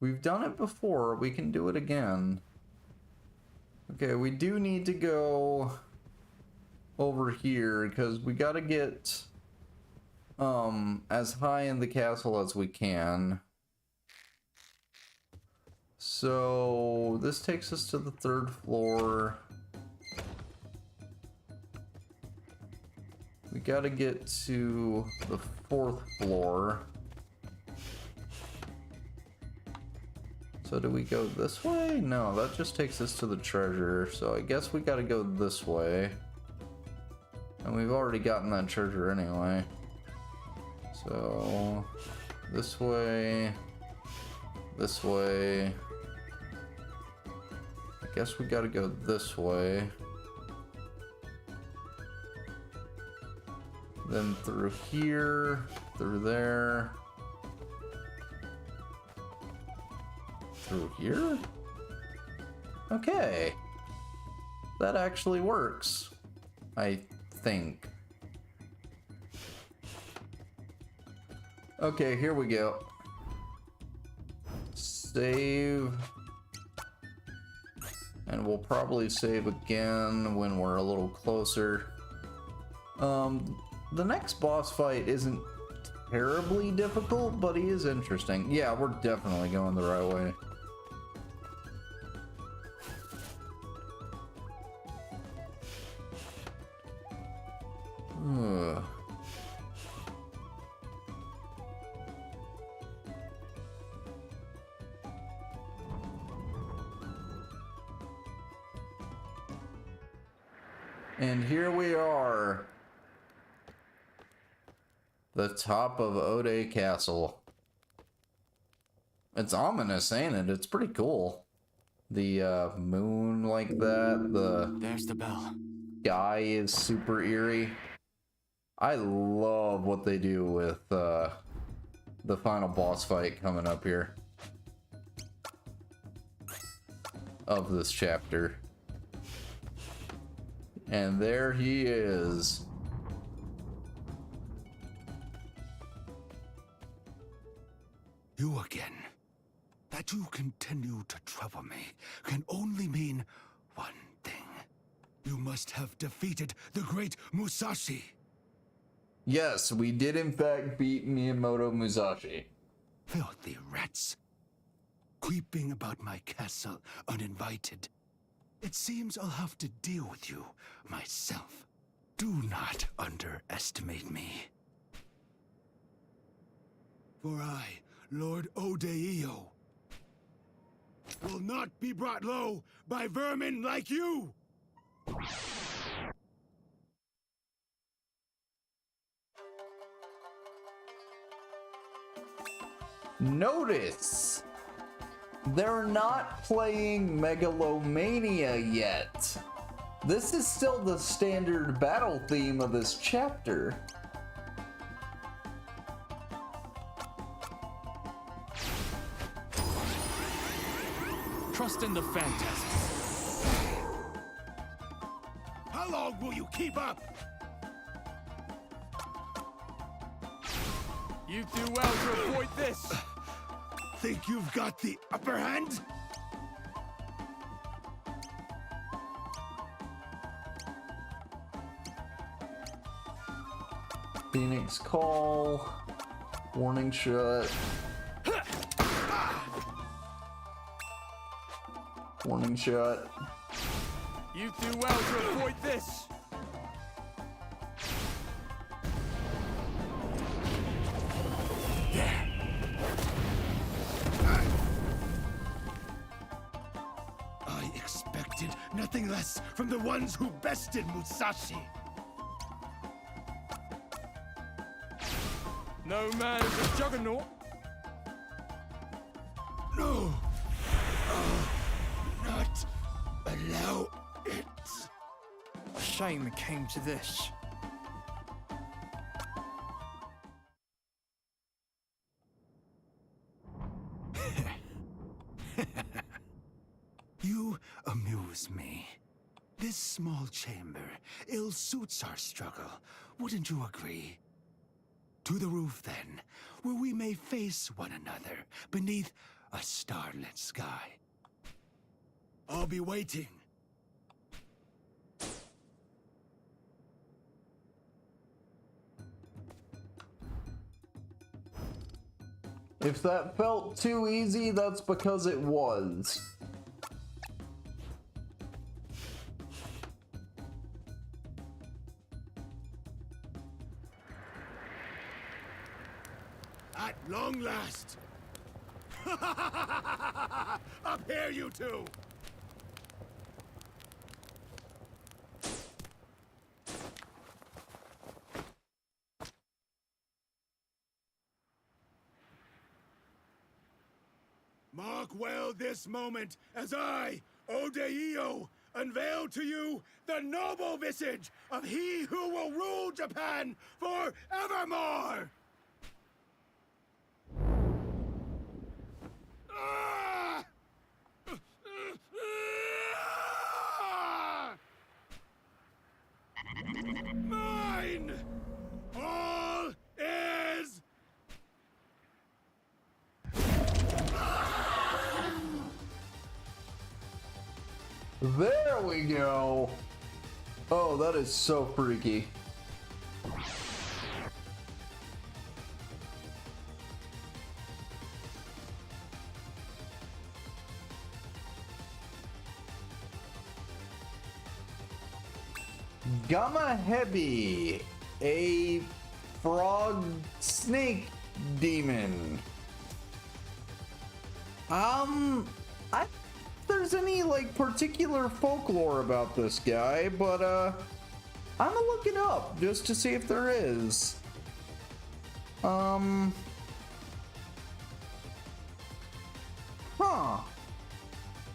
We've done it before, we can do it again. Okay, we do need to go over here because we gotta get as high in the castle as we can. So this takes us to the 3rd floor. We gotta get to the 4th floor. So do we go this way? No, that just takes us to the treasure. So I guess we gotta go this way. And we've already gotten that treasure anyway. So this way. This way. I guess we gotta go this way. Then through here, through there. Through here? Okay. That actually works, I think. Okay, here we go. Save. And we'll probably save again when we're a little closer. The next boss fight isn't terribly difficult, but he is interesting. Yeah, we're definitely going the right way. Ugh. And here we are. The top of Ode Castle. It's ominous, ain't it? It's pretty cool. The moon like that, There's the bell. sky is super eerie. I love what they do with the final boss fight coming up here of this chapter. And there he is. You again. That you continue to trouble me can only mean one thing. You must have defeated the great Musashi. Yes, we did in fact beat Miyamoto Musashi. Filthy rats. Creeping about my castle uninvited. It seems I'll have to deal with you myself. Do not underestimate me. For I, Lord Ode, will not be brought low by vermin like you! Notice they're not playing Megalomania yet. This is still the standard battle theme of this chapter. Trust in the phantasm. How long will you keep up? You do well to avoid this. Think you've got the upper hand? Phoenix Call, Warning Shot, Warning Shot. You do well to avoid this. I expected nothing less from the ones who bested Musashi. No man is a juggernaut. No! Not allow it. Shame it came to this. You amuse me. This small chamber ill suits our struggle. Wouldn't you agree? To the roof, then, where we may face one another beneath a starlit sky. I'll be waiting. If that felt too easy, that's because it was. At long last! Up here, you two! Mark well this moment as I, Ode Castle, unveil to you the noble visage of he who will rule Japan forevermore! Ah! Mine! All is... There we go. Oh, that is so freaky. Gamahebi, a frog snake demon. I if there's any like particular folklore about this guy, but I'm gonna look it up just to see if there is. Huh.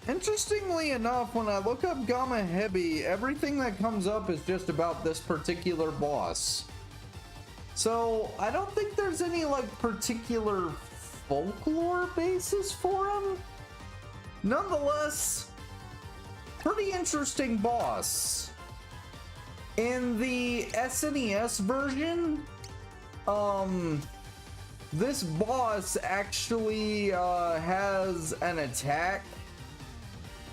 Interestingly enough, when I look up Gamahebi, everything that comes up is just about this particular boss. So I don't think there's any like particular folklore basis for him. Nonetheless, pretty interesting boss. In the SNES version, this boss actually has an attack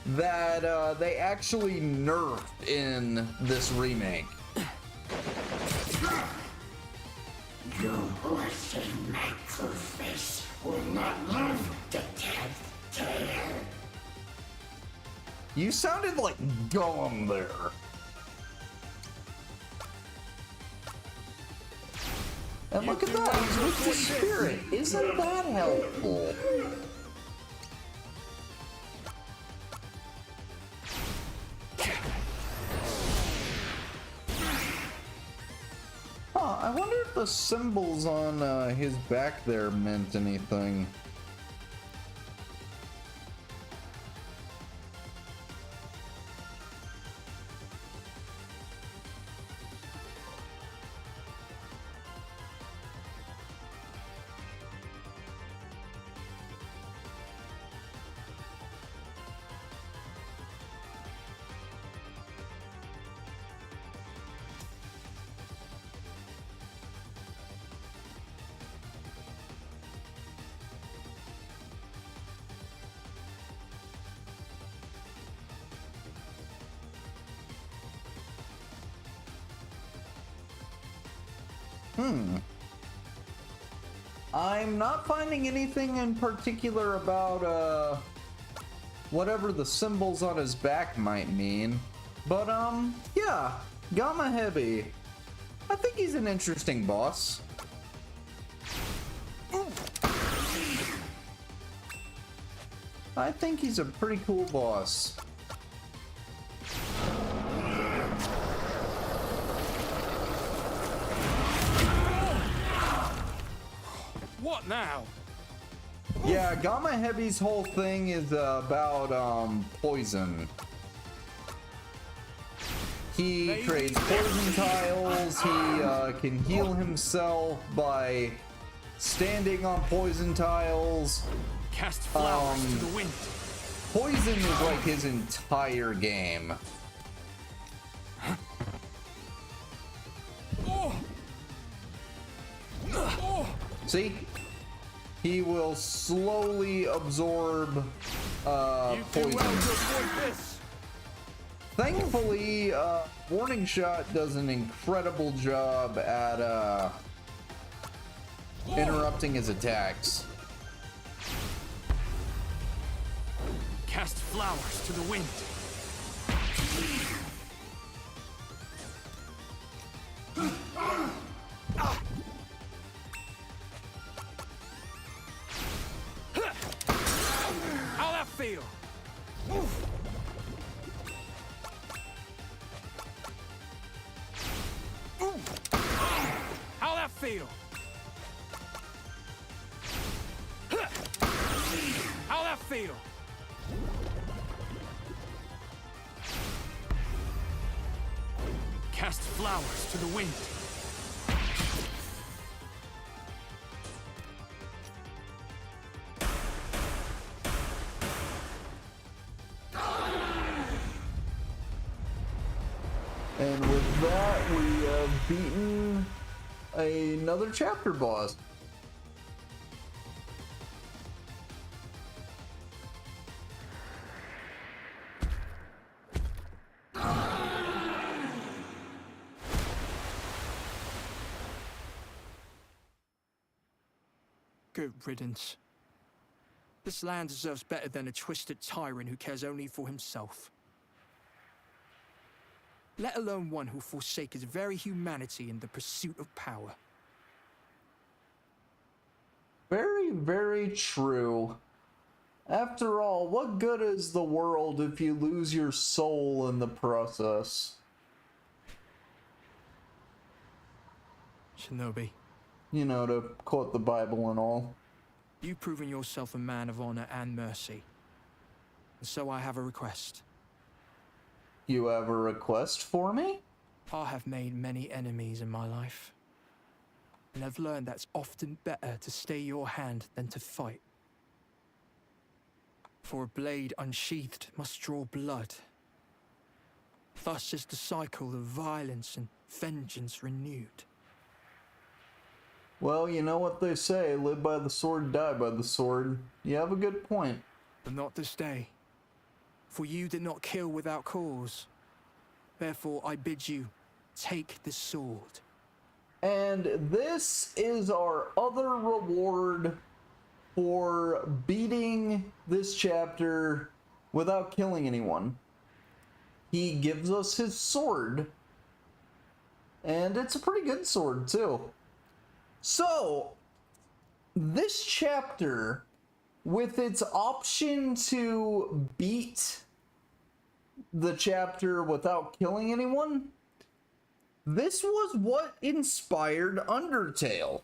that they actually nerfed in this remake. Your horse and microfish will not live to tell tale. You sounded like Gollum there. And look at that, he's with the spirit. Isn't that helpful? Huh, I wonder if the symbols on his back there meant anything. I'm not finding anything in particular about, whatever the symbols on his back might mean. But, yeah, Gamma Heavy. I think he's an interesting boss. I think he's a pretty cool boss. What now? Yeah, Gamma Heavy's whole thing is about poison. He creates poison tiles. He can heal himself by standing on poison tiles. Cast flowers to the wind. Poison is like his entire game. See? He will slowly absorb poison. Thankfully, Warning Shot does an incredible job at interrupting his attacks. Cast flowers to the wind. How'll that feel? How'll that feel? How'll that feel? Cast flowers to the wind. And with that, we have beaten another chapter boss. Good riddance. This land deserves better than a twisted tyrant who cares only for himself. Let alone one who forsake his very humanity in the pursuit of power. Very, very true. After all, what good is the world if you lose your soul in the process? Shinobi, You know, to quote the Bible and all. you've proven yourself a man of honor and mercy. And so I have a request. You have a request for me? I have made many enemies in my life. And I've learned that it's often better to stay your hand than to fight. For a blade unsheathed must draw blood. Thus is the cycle of violence and vengeance renewed. Well, you know what they say, live by the sword, die by the sword. You have a good point. But not this day. For you did not kill without cause. Therefore I bid you, take this sword. And this is our other reward for beating this chapter without killing anyone. He gives us his sword. And it's a pretty good sword, too. So, this chapter, with its option to beat the chapter without killing anyone, this was what inspired Undertale.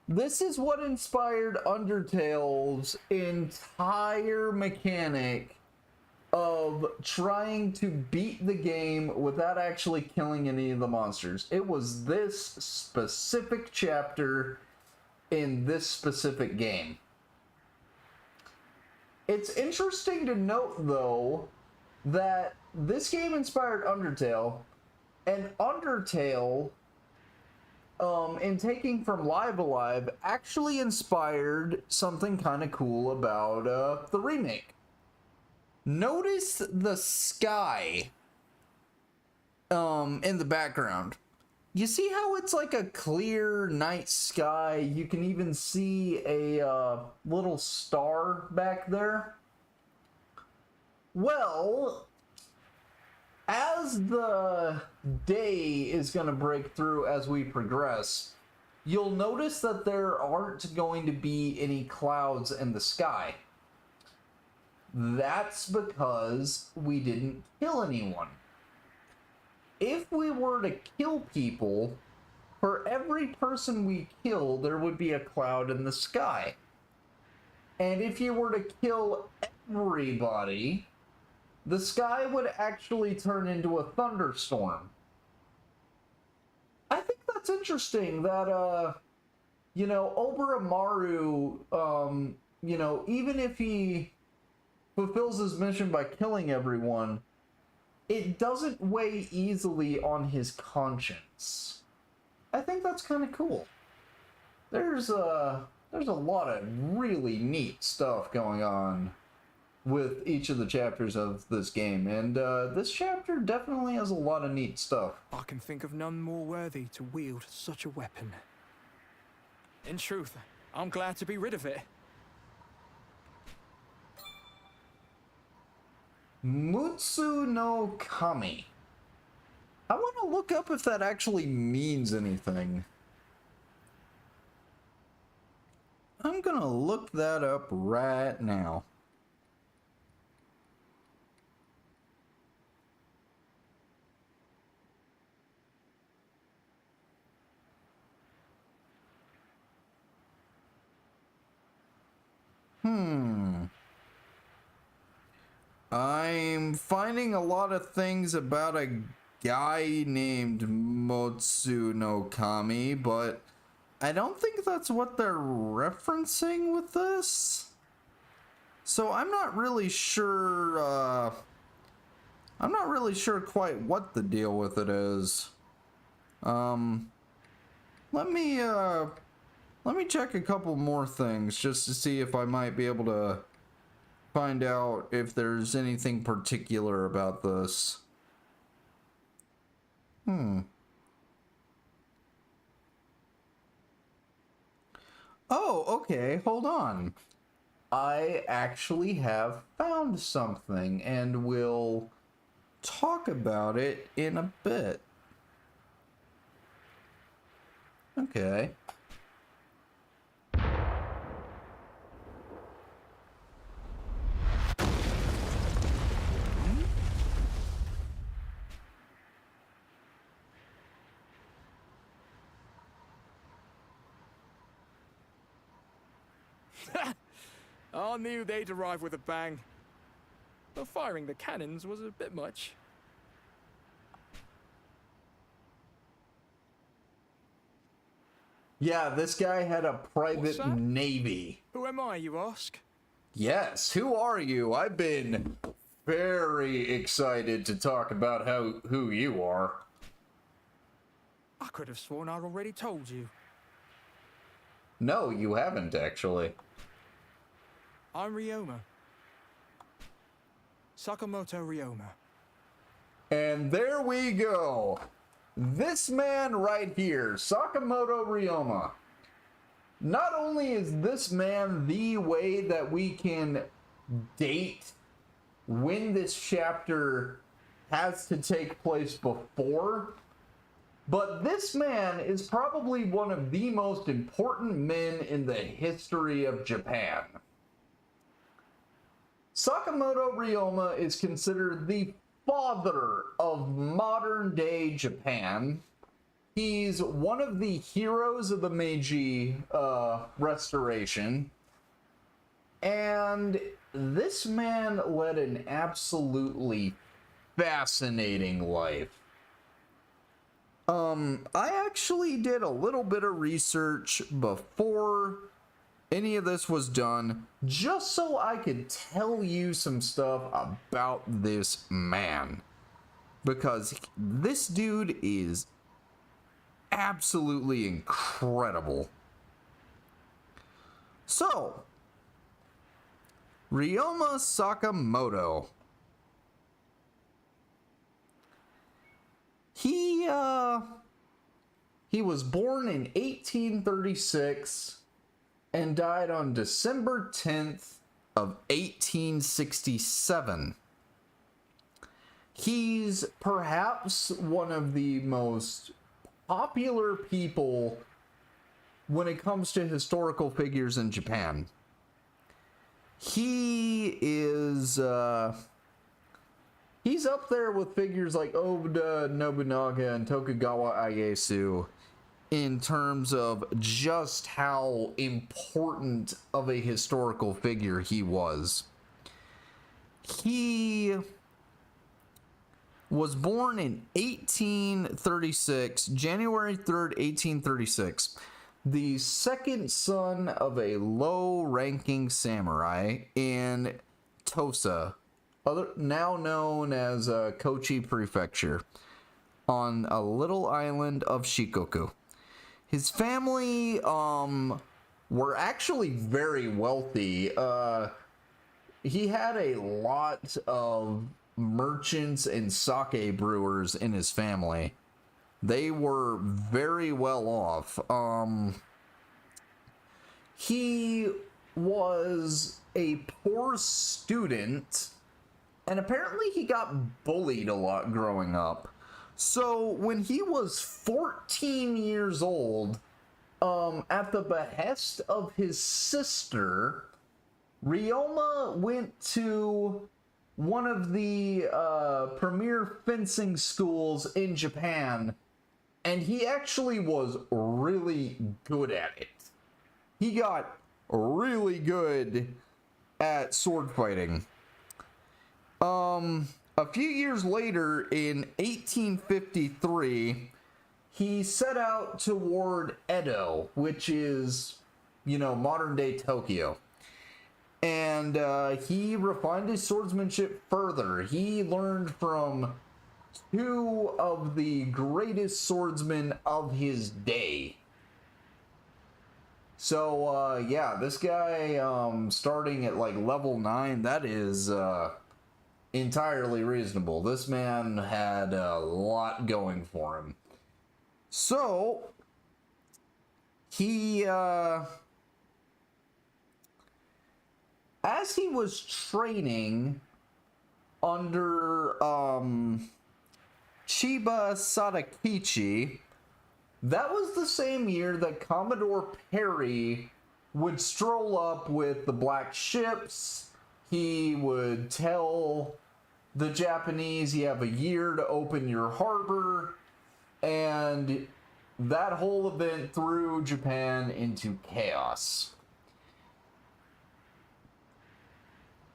This is what inspired Undertale's entire mechanic of trying to beat the game without actually killing any of the monsters. It was this specific chapter in this specific game. It's interesting to note, though, that this game inspired Undertale, and Undertale, in taking from Live Alive, actually inspired something kind of cool about the remake. Notice the sky in the background. You see how it's like a clear night sky? You can even see a little star back there. Well, as the day is going to break through as we progress, you'll notice that there aren't going to be any clouds in the sky. That's because we didn't kill anyone. If we were to kill people, for every person we kill, there would be a cloud in the sky. And if you were to kill everybody, the sky would actually turn into a thunderstorm. I think that's interesting that, you know, Oboromaru, you know, even if he fulfills his mission by killing everyone, it doesn't weigh easily on his conscience. I think that's kind of cool. There's a lot of really neat stuff going on with each of the chapters of this game, and this chapter definitely has a lot of neat stuff. I can think of none more worthy to wield such a weapon. In truth, I'm glad to be rid of it. Mutsu no Kami. I want to look up if that actually means anything. I'm gonna look that up right now. I'm finding a lot of things about a guy named Motsu no Kami, but I don't think that's what they're referencing with this. So I'm not really sure, quite what the deal with it is. Let me check a couple more things just to see if I might be able to find out if there's anything particular about this. Oh, okay, hold on. I actually have found something, and we'll talk about it in a bit. Okay. I knew they'd arrive with a bang. But firing the cannons was a bit much. Yeah, this guy had a private What's that? navy. Who am I, you ask? Yes, who are you? I've been very excited to talk about who you are. I could have sworn I'd already told you. No, you haven't, actually. I'm Ryoma. Sakamoto Ryoma. And there we go. This man right here, Sakamoto Ryoma. Not only is this man the way that we can date when this chapter has to take place before, but this man is probably one of the most important men in the history of Japan. Sakamoto Ryoma is considered the father of modern day Japan. He's one of the heroes of the Meiji Restoration. And this man led an absolutely fascinating life. I actually did a little bit of research before any of this was done, just so I could tell you some stuff about this man. Because this dude is absolutely incredible. So, Ryoma Sakamoto. He He was born in 1836 and died on December 10th of 1867. He's perhaps one of the most popular people when it comes to historical figures in Japan. He is, he's up there with figures like Oda Nobunaga and Tokugawa Ieyasu in terms of just how important of a historical figure he was. He was born in 1836, January 3rd, 1836, the second son of a low-ranking samurai in Tosa, now known as Kochi Prefecture, on a little island of Shikoku. His family were actually very wealthy. He had a lot of merchants and sake brewers in his family. They were very well off. He was a poor student, and apparently he got bullied a lot growing up. So when he was 14 years old, at the behest of his sister, Ryoma went to one of the premier fencing schools in Japan, and he actually was really good at it. He got really good at sword fighting. A few years later, in 1853, he set out toward Edo, which is, modern-day Tokyo. And he refined his swordsmanship further. He learned from two of the greatest swordsmen of his day. So, yeah, this guy, starting at, level 9, that is, entirely reasonable. This man had a lot going for him. So, he, as he was training under, Chiba Sadakichi, that was the same year that Commodore Perry would stroll up with the Black Ships. He would tell the Japanese, you have a year to open your harbor, and that whole event threw Japan into chaos.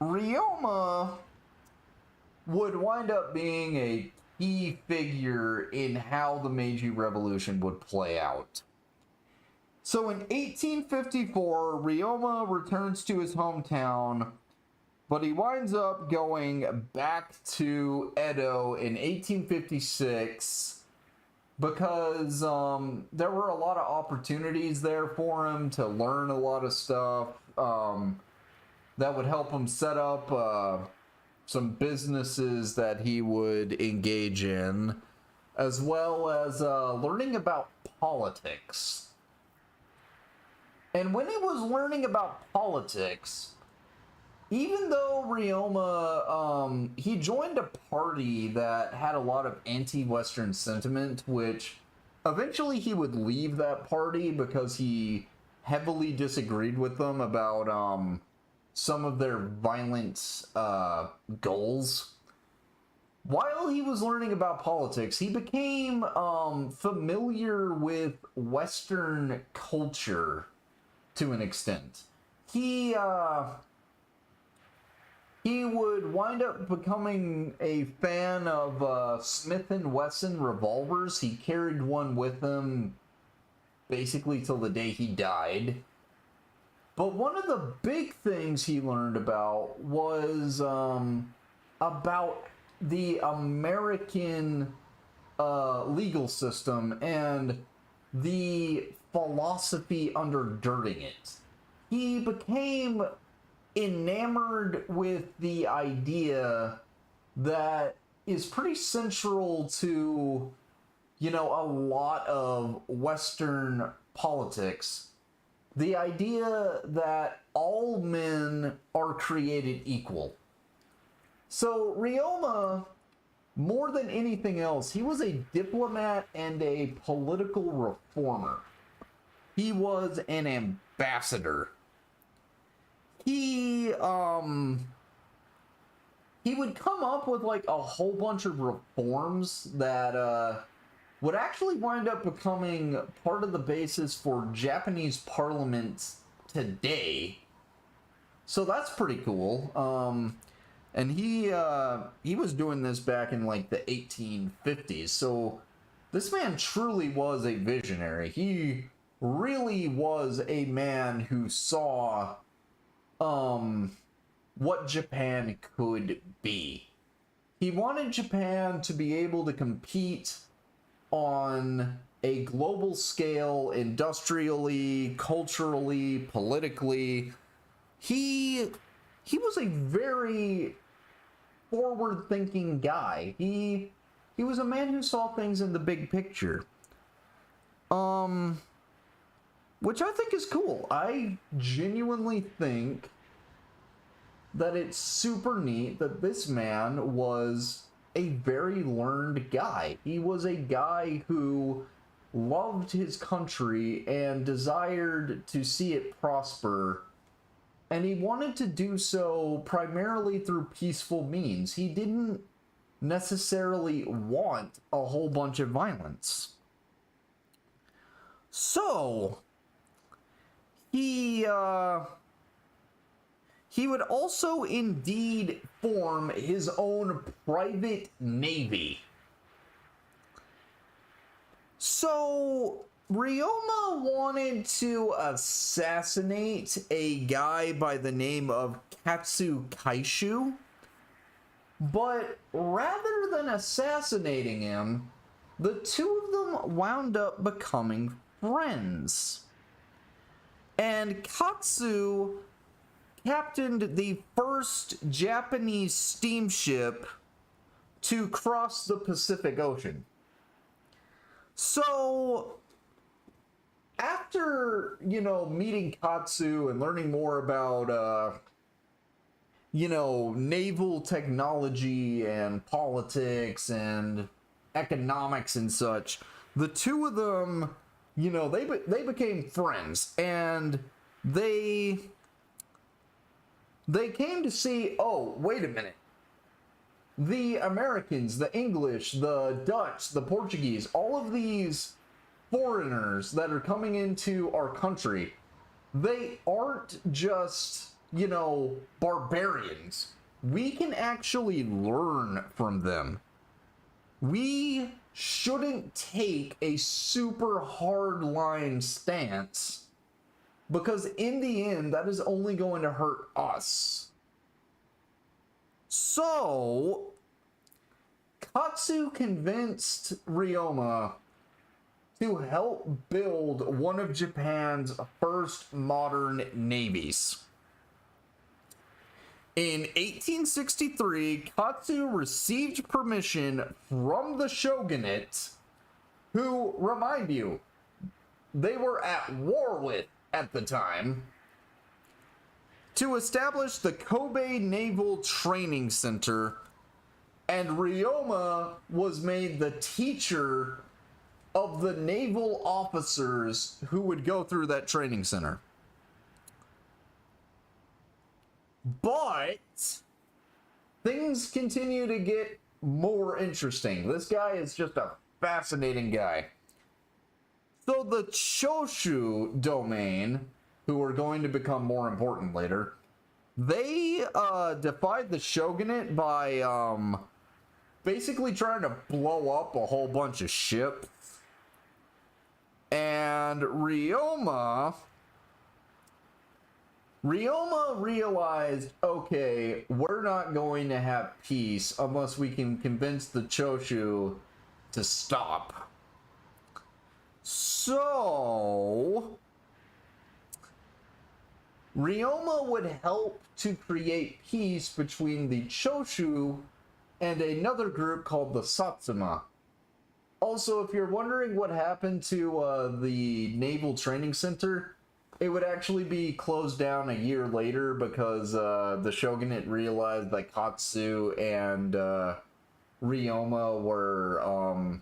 Ryoma would wind up being a key figure in how the Meiji Revolution would play out. So in 1854, Ryoma returns to his hometown, but he winds up going back to Edo in 1856 because there were a lot of opportunities there for him to learn a lot of stuff that would help him set up some businesses that he would engage in, as well as learning about politics. And when he was learning about politics, even though Ryoma, he joined a party that had a lot of anti-Western sentiment, which eventually he would leave that party because he heavily disagreed with them about some of their violent goals. While he was learning about politics, he became familiar with Western culture to an extent. He would wind up becoming a fan of Smith & Wesson revolvers. He carried one with him basically till the day he died. But one of the big things he learned about was about the American legal system and the philosophy undergirding it. He became enamored with the idea that is pretty central to you know, a lot of Western politics, the idea that all men are created equal. So Ryoma, more than anything else, he was a diplomat and a political reformer. He was an ambassador. He would come up with like a whole bunch of reforms that would actually wind up becoming part of the basis for Japanese parliament today. So that's pretty cool. And he was doing this back in like the 1850s. So this man truly was a visionary. He really was a man who saw what Japan could be. He wanted Japan to be able to compete on a global scale, industrially, culturally, politically. He was a very forward-thinking guy. He was a man who saw things in the big picture. Which I think is cool. I genuinely think that it's super neat that this man was a very learned guy. He was a guy who loved his country and desired to see it prosper, and he wanted to do so primarily through peaceful means. He didn't necessarily want a whole bunch of violence. So he would also indeed form his own private navy. So Ryoma wanted to assassinate a guy by the name of Katsu Kaishu, but rather than assassinating him, the two of them wound up becoming friends. And Katsu captained the first Japanese steamship to cross the Pacific Ocean. So, after, meeting Katsu and learning more about, naval technology and politics and economics and such, the two of them, they became friends, and they came to see, oh, wait a minute. The Americans, the English, the Dutch, the Portuguese, all of these foreigners that are coming into our country, they aren't just, barbarians. We can actually learn from them. We shouldn't take a super hard-line stance, because in the end, that is only going to hurt us. So, Katsu convinced Ryoma to help build one of Japan's first modern navies. In 1863, Katsu received permission from the shogunate, who, remind you, they were at war with at the time, to establish the Kobe Naval Training Center, and Ryoma was made the teacher of the naval officers who would go through that training center. But things continue to get more interesting. This guy is just a fascinating guy. So the Choshu domain, who are going to become more important later, they defied the shogunate by basically trying to blow up a whole bunch of ships. And Ryoma realized, okay, we're not going to have peace unless we can convince the Choshu to stop. So Ryoma would help to create peace between the Choshu and another group called the Satsuma. Also, if you're wondering what happened to the Naval Training Center, it would actually be closed down a year later because the shogunate realized that Katsu and Ryoma were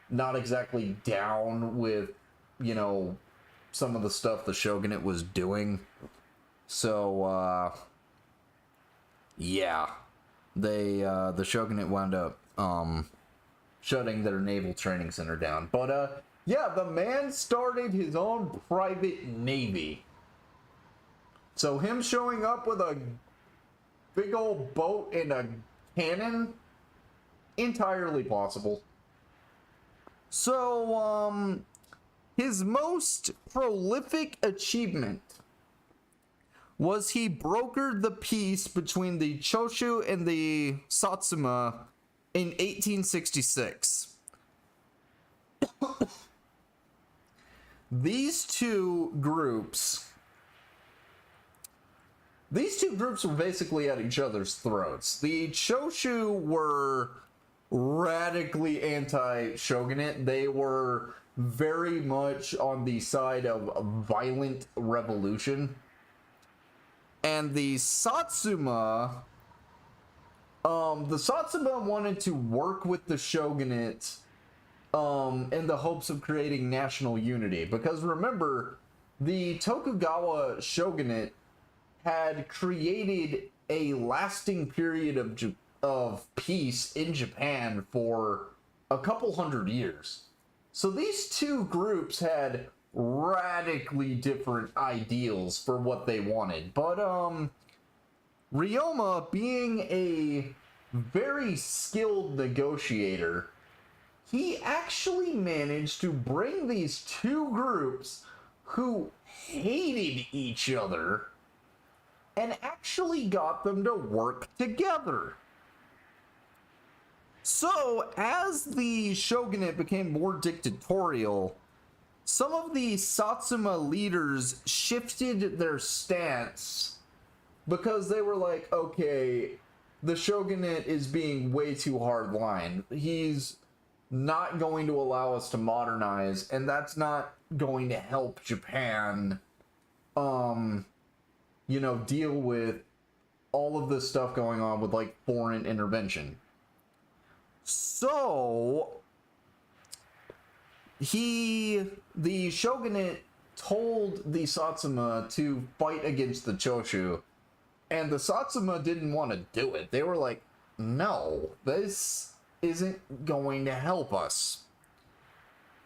not exactly down with, you know, some of the stuff the shogunate was doing. So, yeah, the shogunate wound up shutting their naval training center down. But yeah, the man started his own private navy. So him showing up with a big old boat and a cannon, entirely possible. So, his most prolific achievement was he brokered the peace between the Choshu and the Satsuma in 1866. These two groups were basically at each other's throats. The Choshu were radically anti-shogunate. They were very much on the side of violent revolution. And the Satsuma wanted to work with the shogunate in the hopes of creating national unity. Because remember, the Tokugawa shogunate had created a lasting period of peace in Japan for a couple hundred years. So these two groups had radically different ideals for what they wanted. But Ryoma, being a very skilled negotiator, he actually managed to bring these two groups who hated each other and actually got them to work together. So, as the shogunate became more dictatorial, some of the Satsuma leaders shifted their stance because they were like, okay, the shogunate is being way too hardline. He's not going to allow us to modernize, and that's not going to help Japan, deal with all of this stuff going on with, like, foreign intervention. So, the shogunate told the Satsuma to fight against the Choshu, and the Satsuma didn't want to do it. They were like, no, this isn't going to help us.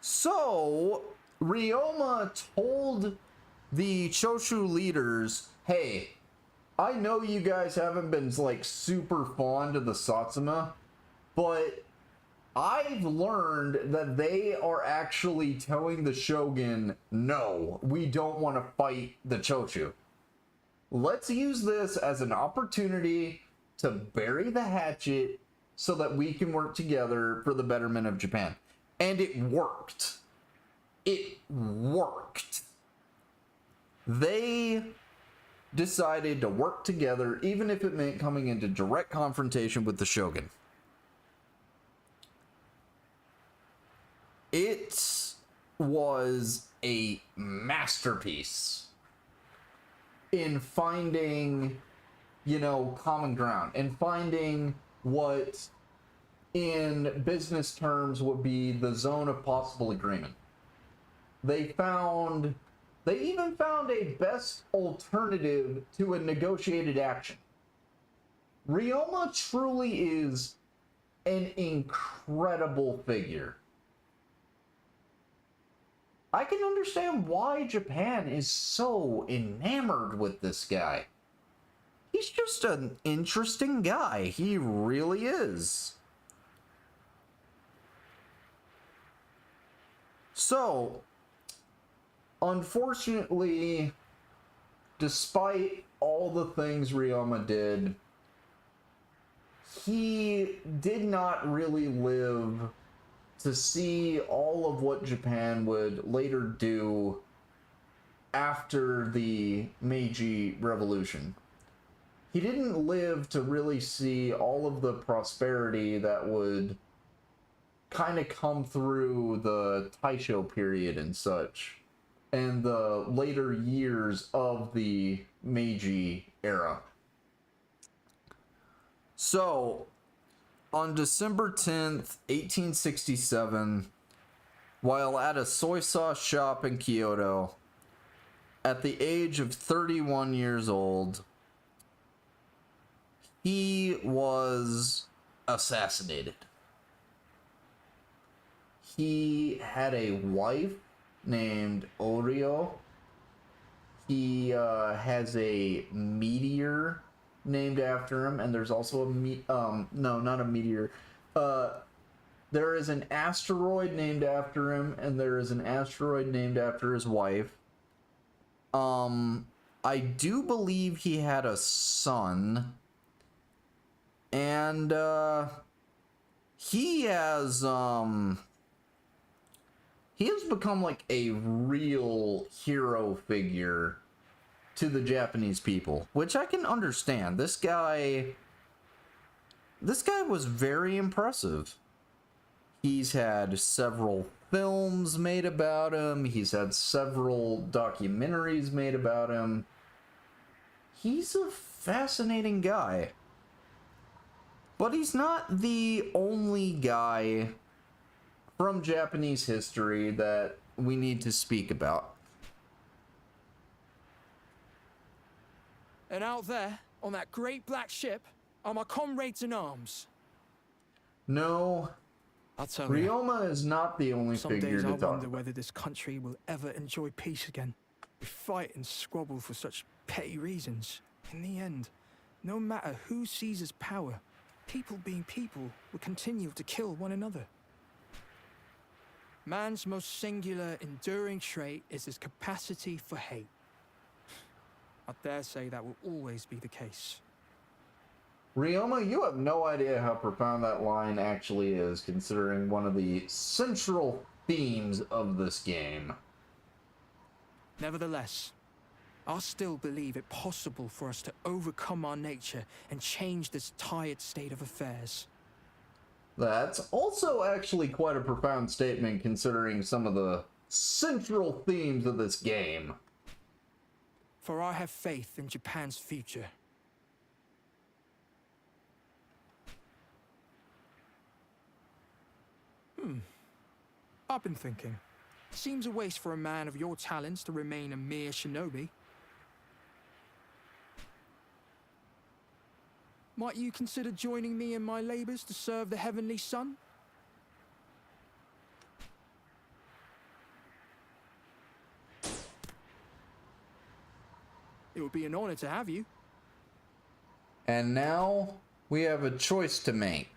So, Ryoma told the Choshu leaders, hey, I know you guys haven't been, like, super fond of the Satsuma, but I've learned that they are actually telling the shogun, no, we don't want to fight the Choshu. Let's use this as an opportunity to bury the hatchet so that we can work together for the betterment of Japan. And it worked. It worked. They decided to work together, even if it meant coming into direct confrontation with the shogun. It was a masterpiece in finding, common ground, and finding what in business terms would be the zone of possible agreement. They even found a best alternative to a negotiated action. Ryoma truly is an incredible figure. I can understand why Japan is so enamored with this guy. He's just an interesting guy. He really is. So, unfortunately, despite all the things Ryoma did, he did not really live to see all of what Japan would later do after the Meiji Revolution. He didn't live to really see all of the prosperity that would kind of come through the Taisho period and such, and the later years of the Meiji era. So, on December 10th, 1867, while at a soy sauce shop in Kyoto, at the age of 31 years old, he was assassinated. He had a wife named Oryo. He has a meteor named after him, and there's also a no, not a meteor. There is an asteroid named after him, and there is an asteroid named after his wife. I do believe he had a son, and he has become like a real hero figure to the Japanese people, which I can understand. This guy was very impressive. He's had several films made about him. He's had several documentaries made about him. He's a fascinating guy. But he's not the only guy from Japanese history that we need to speak about. And out there, on that great black ship, are my comrades in arms. No, I'll tell you, Ryoma is not the only some figure days to I talk wonder about. whether this country will ever enjoy peace again. We fight and squabble for such petty reasons. In the end, no matter who seizes power, people being people will continue to kill one another. Man's most singular, enduring trait is his capacity for hate. I dare say that will always be the case. Ryoma, you have no idea how profound that line actually is, considering one of the central themes of this game. Nevertheless, I still believe it possible for us to overcome our nature and change this tired state of affairs. That's also actually quite a profound statement, considering some of the central themes of this game. For I have faith in Japan's future. I've been thinking. Seems a waste for a man of your talents to remain a mere shinobi. Might you consider joining me in my labors to serve the Heavenly Sun? It would be an honor to have you. And now we have a choice to make.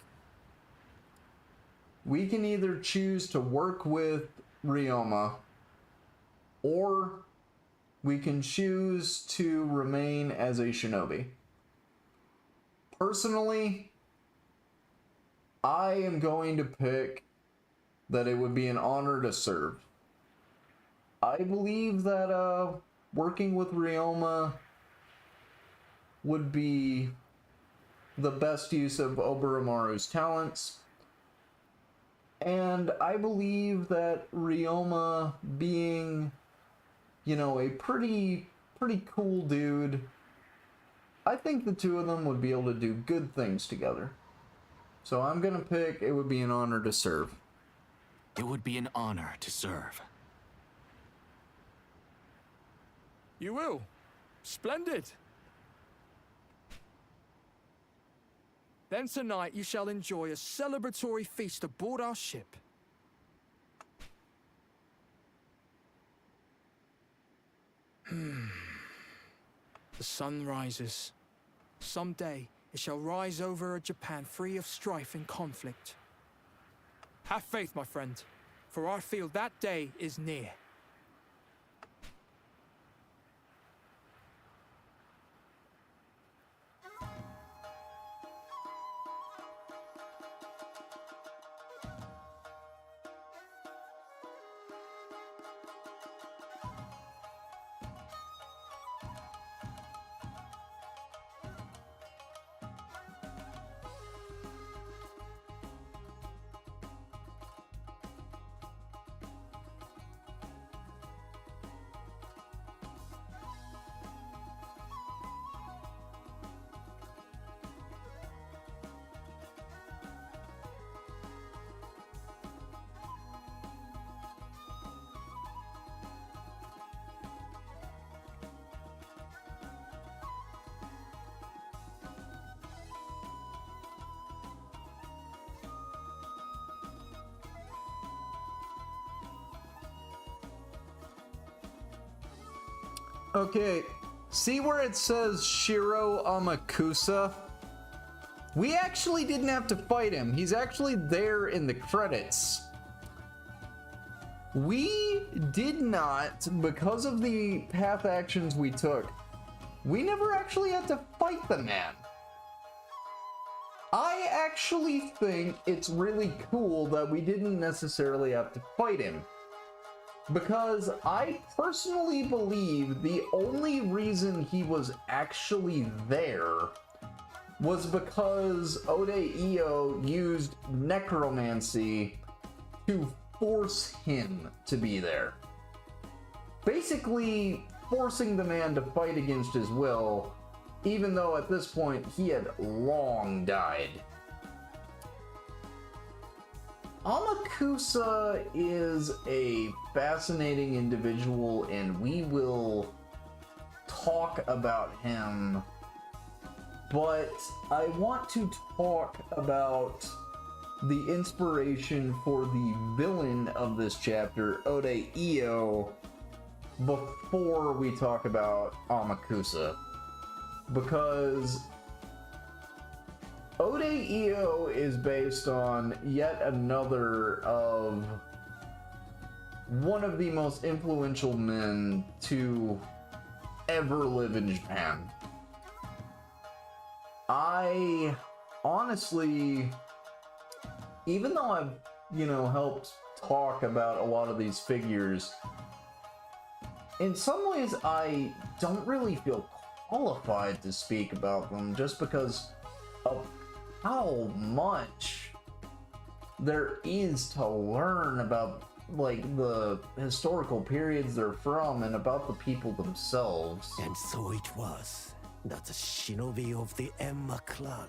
We can either choose to work with Ryoma, or we can choose to remain as a shinobi. Personally, I am going to pick that it would be an honor to serve. I believe that working with Ryoma would be the best use of Oboromaru's talents. And I believe that Ryoma being, a pretty cool dude, I think the two of them would be able to do good things together. So I'm gonna pick it would be an honor to serve. It would be an honor to serve. You will. Splendid. Then tonight you shall enjoy a celebratory feast aboard our ship. The sun rises. Someday it shall rise over a Japan free of strife and conflict. Have faith, my friend, for I feel that day is near. Okay, see where it says Shiro Amakusa? We actually didn't have to fight him. He's actually there in the credits. We did not, because of the path actions we took, we never actually had to fight the man. I actually think it's really cool that we didn't necessarily have to fight him. Because I personally believe the only reason he was actually there was because Ode Io used necromancy to force him to be there. Basically forcing the man to fight against his will, even though at this point he had long died. Amakusa is a fascinating individual, and we will talk about him, but I want to talk about the inspiration for the villain of this chapter, Ode Io, before we talk about Amakusa, because Ode Io is based on yet another of one of the most influential men to ever live in Japan. I honestly, even though I've, helped talk about a lot of these figures, in some ways I don't really feel qualified to speak about them just because of how much there is to learn about, the historical periods they're from and about the people themselves. And so it was that the shinobi of the Emma clan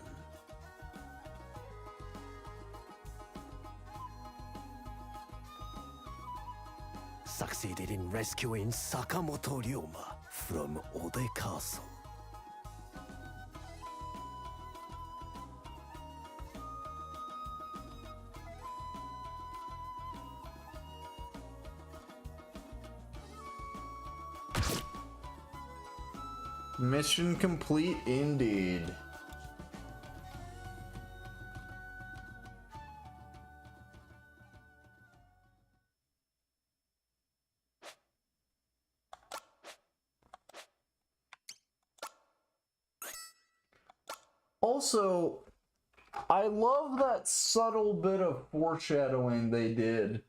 succeeded in rescuing Sakamoto Ryoma from Ode Castle. Mission complete indeed. Also, I love that subtle bit of foreshadowing they did,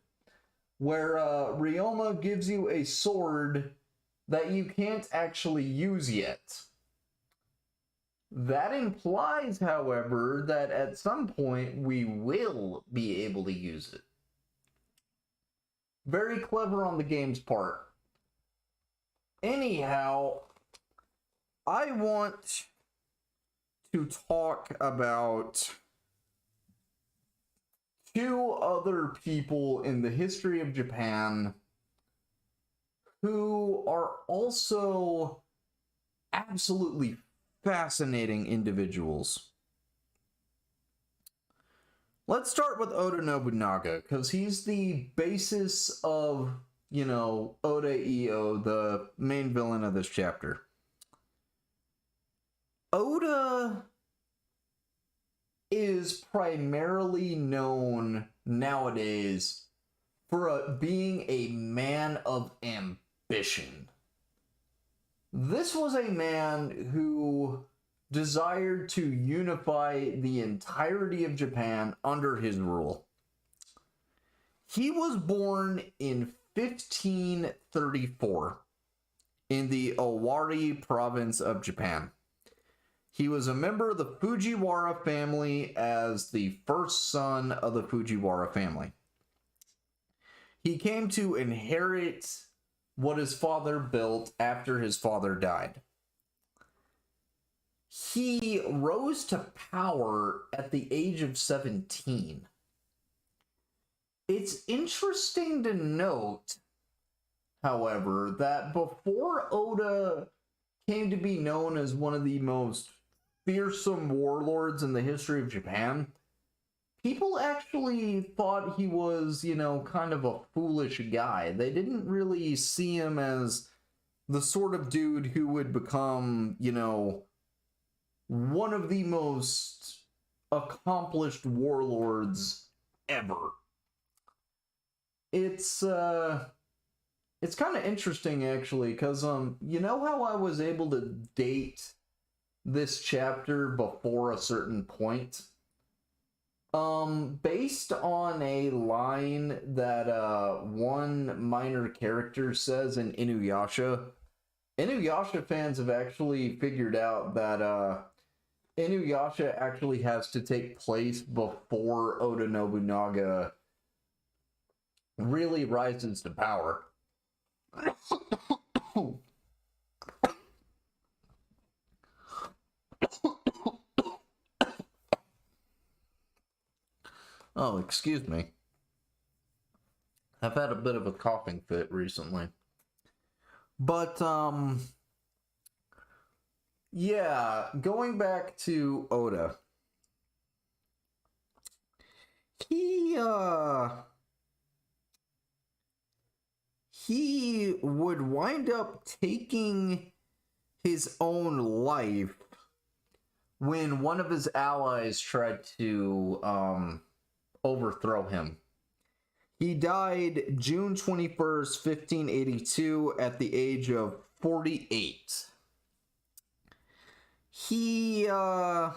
where Ryoma gives you a sword that you can't actually use yet. That implies, however, that at some point we will be able to use it. Very clever on the game's part. Anyhow, I want to talk about two other people in the history of Japan who are also absolutely fascinating individuals. Let's start with Oda Nobunaga, because he's the basis of, Ode Io, the main villain of this chapter. Oda is primarily known nowadays for being a man of ambition. This was a man who desired to unify the entirety of Japan under his rule. He was born in 1534 in the Owari province of Japan. He was a member of the Fujiwara family as the first son of the Fujiwara family. He came to inherit what his father built after his father died. He rose to power at the age of 17. It's interesting to note, however, that before Oda came to be known as one of the most fearsome warlords in the history of Japan, people actually thought he was, kind of a foolish guy. They didn't really see him as, the sort of dude who would become, you know, one of the most accomplished warlords ever. It's kind of interesting, actually, because, you know how I was able to date this chapter before a certain point? Based on a line that, one minor character says in Inuyasha. Inuyasha fans have actually figured out that, Inuyasha actually has to take place before Oda Nobunaga really rises to power. Oh, excuse me. I've had a bit of a coughing fit recently. But, yeah, going back to Oda. He would wind up taking his own life when one of his allies tried to, overthrow him. He died June 21st, 1582, at the age of 48. He was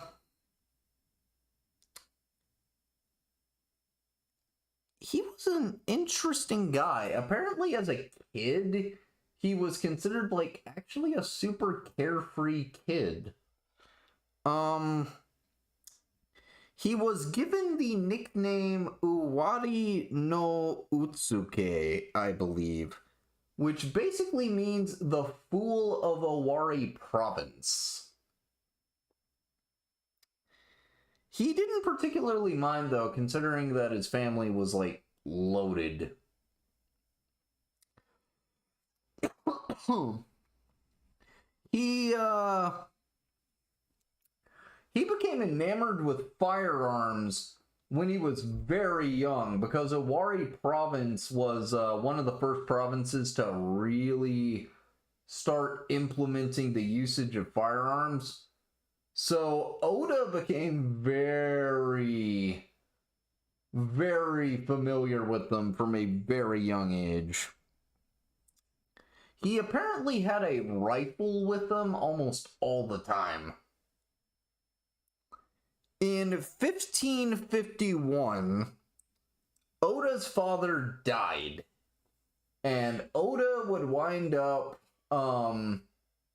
an interesting guy. Apparently, as a kid, he was considered, like, actually a super carefree kid. He was given the nickname Uwari no Utsuke, I believe, which basically means the Fool of Owari Province. He didn't particularly mind, though, considering that his family was, like, loaded. He became enamored with firearms when he was very young, because Owari Province was one of the first provinces to really start implementing the usage of firearms. So Oda became very, very familiar with them from a very young age. He apparently had a rifle with him almost all the time. In 1551, Oda's father died, and Oda would wind up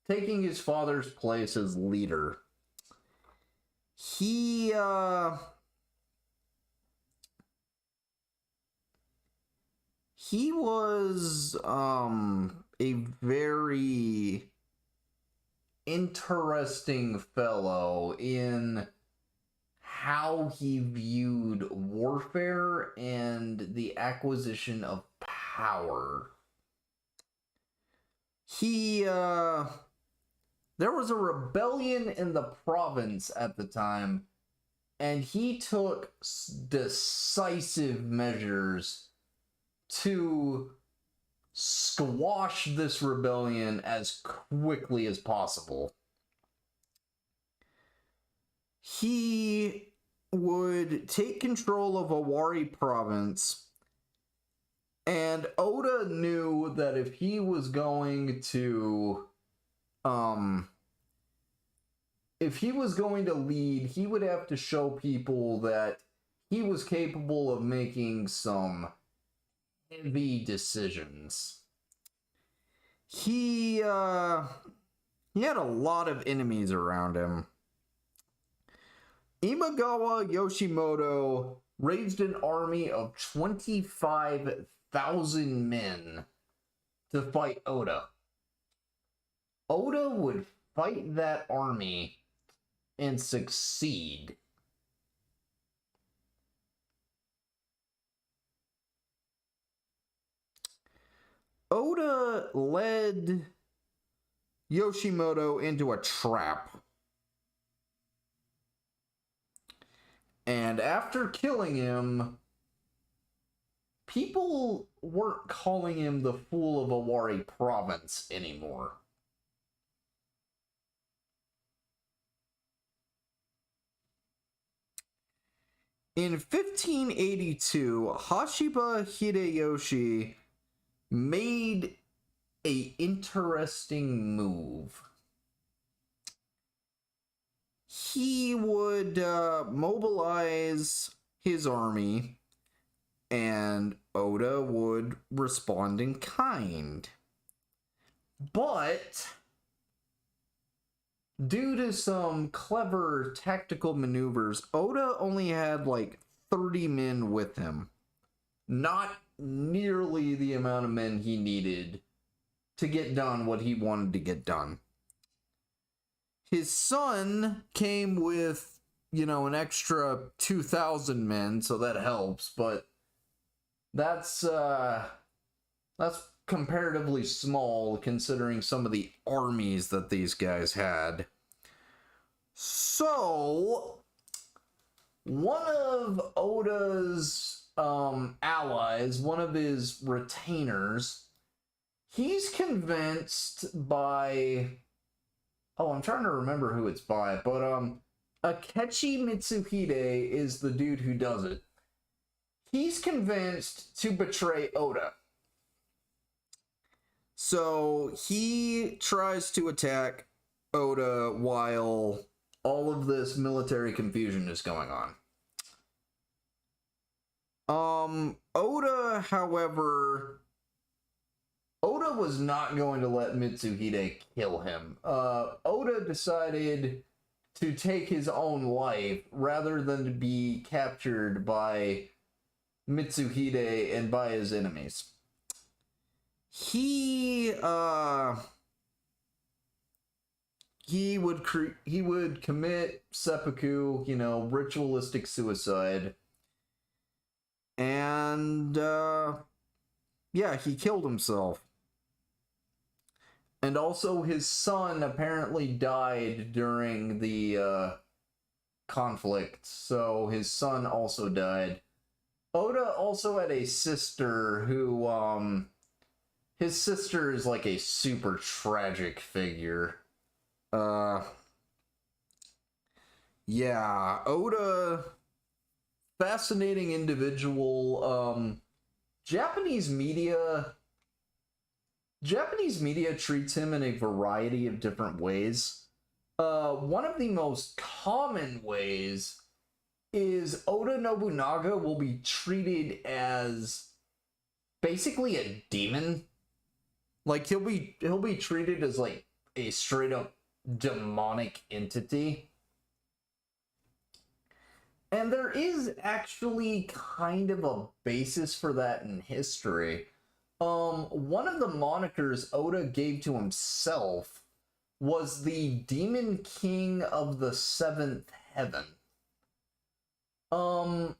taking his father's place as leader. He was a very interesting fellow in how he viewed warfare and the acquisition of power. There was a rebellion in the province at the time, and he took decisive measures to squash this rebellion as quickly as possible. He would take control of Owari Province, and Oda knew that if he was going to lead, he would have to show people that he was capable of making some heavy decisions. He had a lot of enemies around him. Imagawa Yoshimoto raised an army of 25,000 men to fight Oda. Oda would fight that army and succeed. Oda led Yoshimoto into a trap. And after killing him, people weren't calling him the Fool of Awari Province anymore. In 1582, Hashiba Hideyoshi made a interesting move. He would mobilize his army, and Oda would respond in kind. But due to some clever tactical maneuvers, Oda only had like 30 men with him. Not nearly the amount of men he needed to get done what he wanted to get done. His son came with, an extra 2,000 men, so that helps, but that's comparatively small considering some of the armies that these guys had. So, one of Oda's allies, one of his retainers, he's convinced by... Oh, I'm trying to remember who it's by, but Akechi Mitsuhide is the dude who does it. He's convinced to betray Oda. So he tries to attack Oda while all of this military confusion is going on. Oda, however... Oda was not going to let Mitsuhide kill him. Oda decided to take his own life rather than to be captured by Mitsuhide and by his enemies. He would commit seppuku, ritualistic suicide. And he killed himself. And also his son apparently died during the conflict, so his son also died. Oda also had a sister who, his sister is like a super tragic figure. Oda, fascinating individual. Japanese media treats him in a variety of different ways. One of the most common ways is Oda Nobunaga will be treated as basically a demon. Like he'll be treated as like a straight up demonic entity. And there is actually kind of a basis for that in history. One of the monikers Oda gave to himself was the Demon King of the Seventh Heaven. So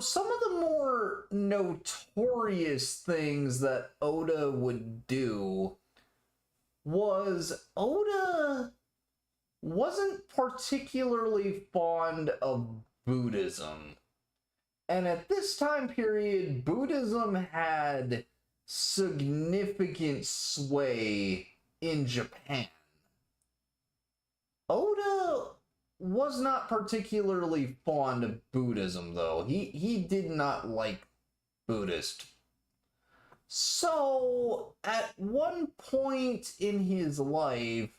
some of the more notorious things that Oda would do was Oda wasn't particularly fond of Buddhism. And at this time period, Buddhism had significant sway in Japan. Oda was not particularly fond of Buddhism, though. He did not like Buddhist. So, at one point in his life,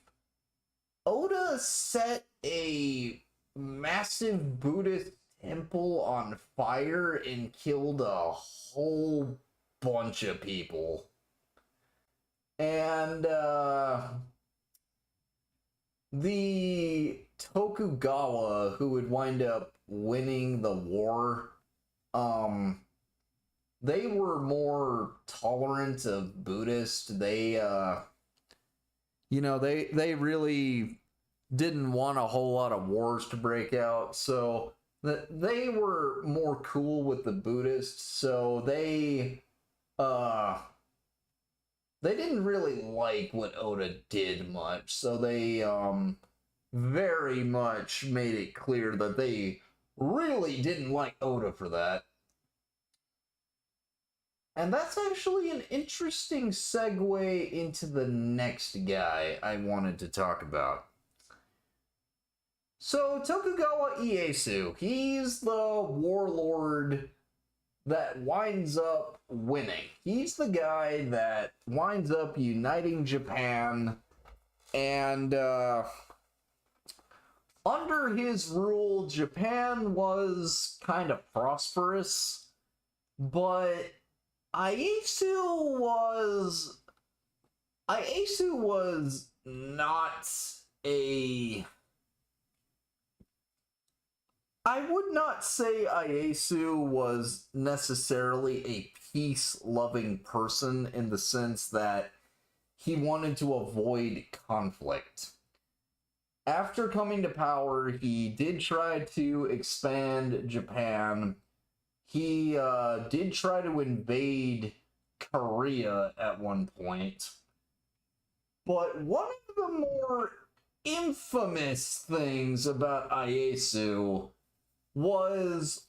Oda set a massive Buddhist temple on fire and killed a whole bunch of people. And the Tokugawa, who would wind up winning the war, they were more tolerant of Buddhists. They they really didn't want a whole lot of wars to break out, so they were more cool with the Buddhists, so they didn't really like what Oda did much, so they very much made it clear that they really didn't like Oda for that. And that's actually an interesting segue into the next guy I wanted to talk about. So, Tokugawa Ieyasu, he's the warlord that winds up winning. He's the guy that winds up uniting Japan, and under his rule, Japan was kind of prosperous, but Ieyasu was not a... I would not say Ieyasu was necessarily a peace-loving person in the sense that he wanted to avoid conflict. After coming to power, he did try to expand Japan. He did try to invade Korea at one point. But one of the more infamous things about Ieyasu was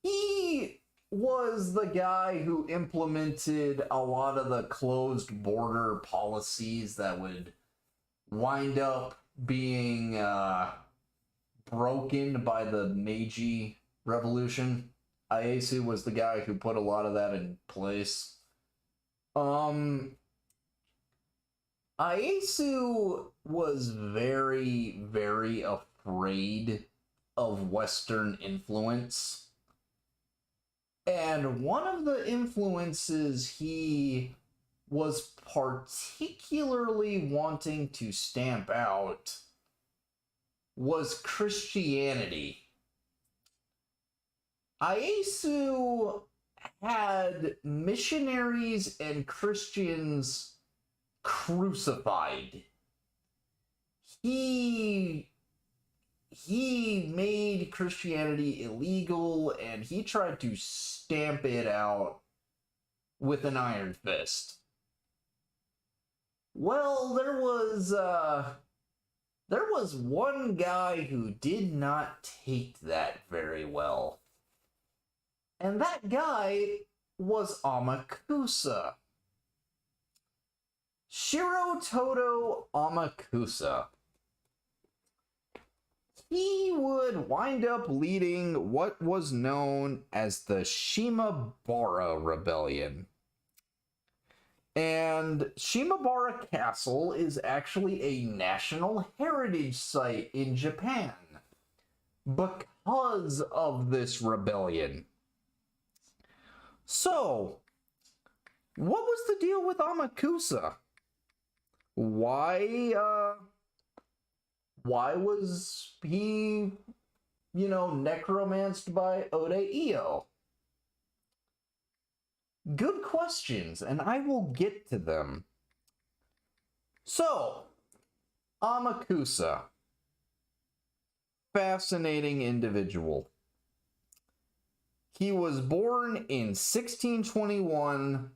he was the guy who implemented a lot of the closed border policies that would wind up being broken by the Meiji Revolution. Ieyasu was the guy who put a lot of that in place. Ieyasu was very, very afraid of Western influence. And one of the influences he was particularly wanting to stamp out was Christianity. Ieyasu had missionaries and Christians crucified. He made Christianity illegal, and he tried to stamp it out with an iron fist. Well, there was one guy who did not take that very well. And that guy was Amakusa. Shirotodo Amakusa. He would wind up leading what was known as the Shimabara Rebellion. And Shimabara Castle is actually a national heritage site in Japan because of this rebellion. So, what was the deal with Amakusa? Why was he, necromanced by Ode Io? Good questions, and I will get to them. So, Amakusa. Fascinating individual. He was born in 1621,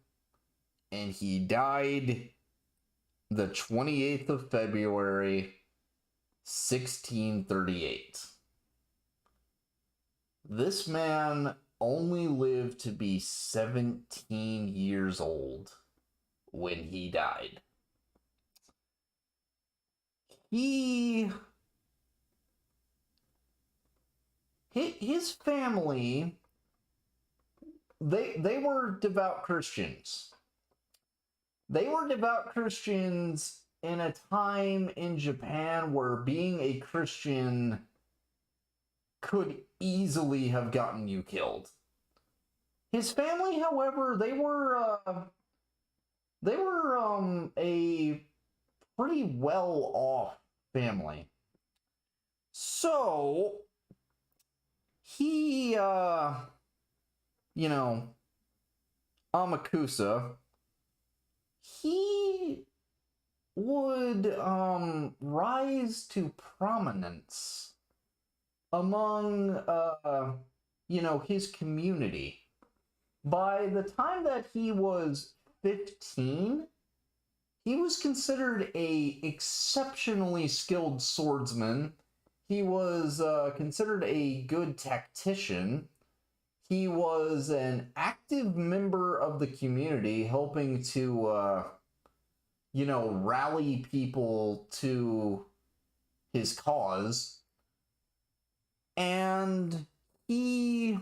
and he died the 28th of February, 1638. This man only lived to be 17 years old when he died. His family, they were devout Christians. They were devout Christians in a time in Japan where being a Christian could easily have gotten you killed. His family, however, they were a pretty well-off family. So he Amakusa, he would rise to prominence among his community. By the time that he was 15, he was considered a exceptionally skilled swordsman. He was considered a good tactician. he was an active member of the community, helping to, rally people to his cause. And he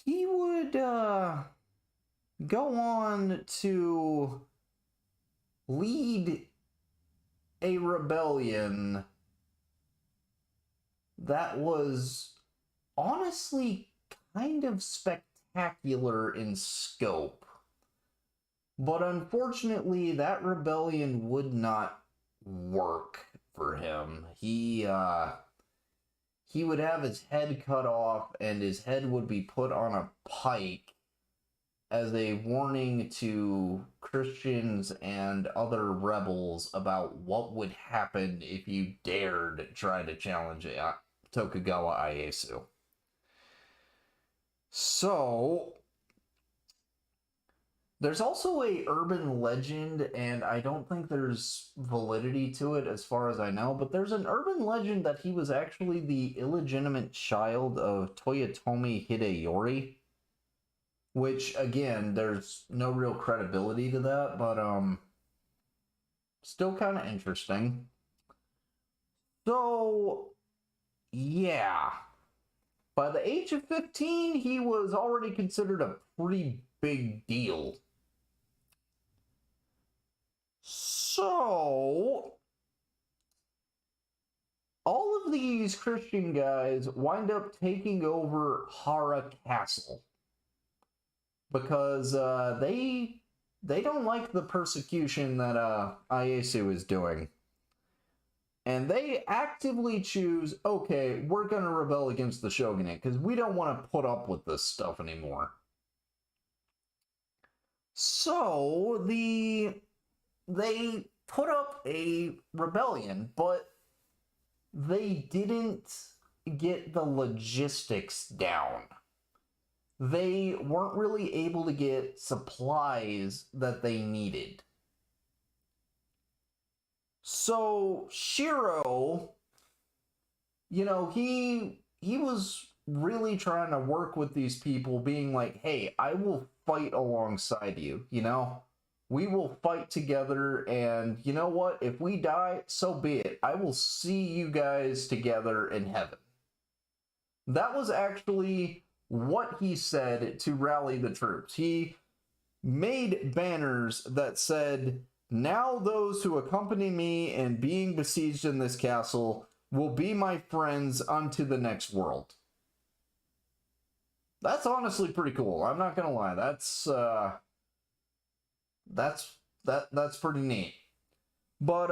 would go on to lead a rebellion that was honestly kind of spectacular in scope. But unfortunately, that rebellion would not work for him. He would have his head cut off, and his head would be put on a pike as a warning to Christians and other rebels about what would happen if you dared try to challenge Tokugawa Ieyasu. So, there's also a urban legend, and I don't think there's validity to it as far as I know, but there's an urban legend that he was actually the illegitimate child of Toyotomi Hideyori, which, again, there's no real credibility to that, but still kind of interesting. So, yeah. By the age of 15, he was already considered a pretty big deal. So, all of these Christian guys wind up taking over Hara Castle because they don't like the persecution that Ieyasu is doing. And they actively choose, okay, we're going to rebel against the shogunate because we don't want to put up with this stuff anymore. So, they put up a rebellion, but they didn't get the logistics down. They weren't really able to get supplies that they needed. So Shiro, he was really trying to work with these people, being like, hey, I will fight alongside you, We will fight together, and you know what? If we die, so be it. I will see you guys together in heaven. That was actually what he said to rally the troops. He made banners that said, now those who accompany me in being besieged in this castle will be my friends unto the next world. That's honestly pretty cool. I'm not gonna lie. That's pretty neat. But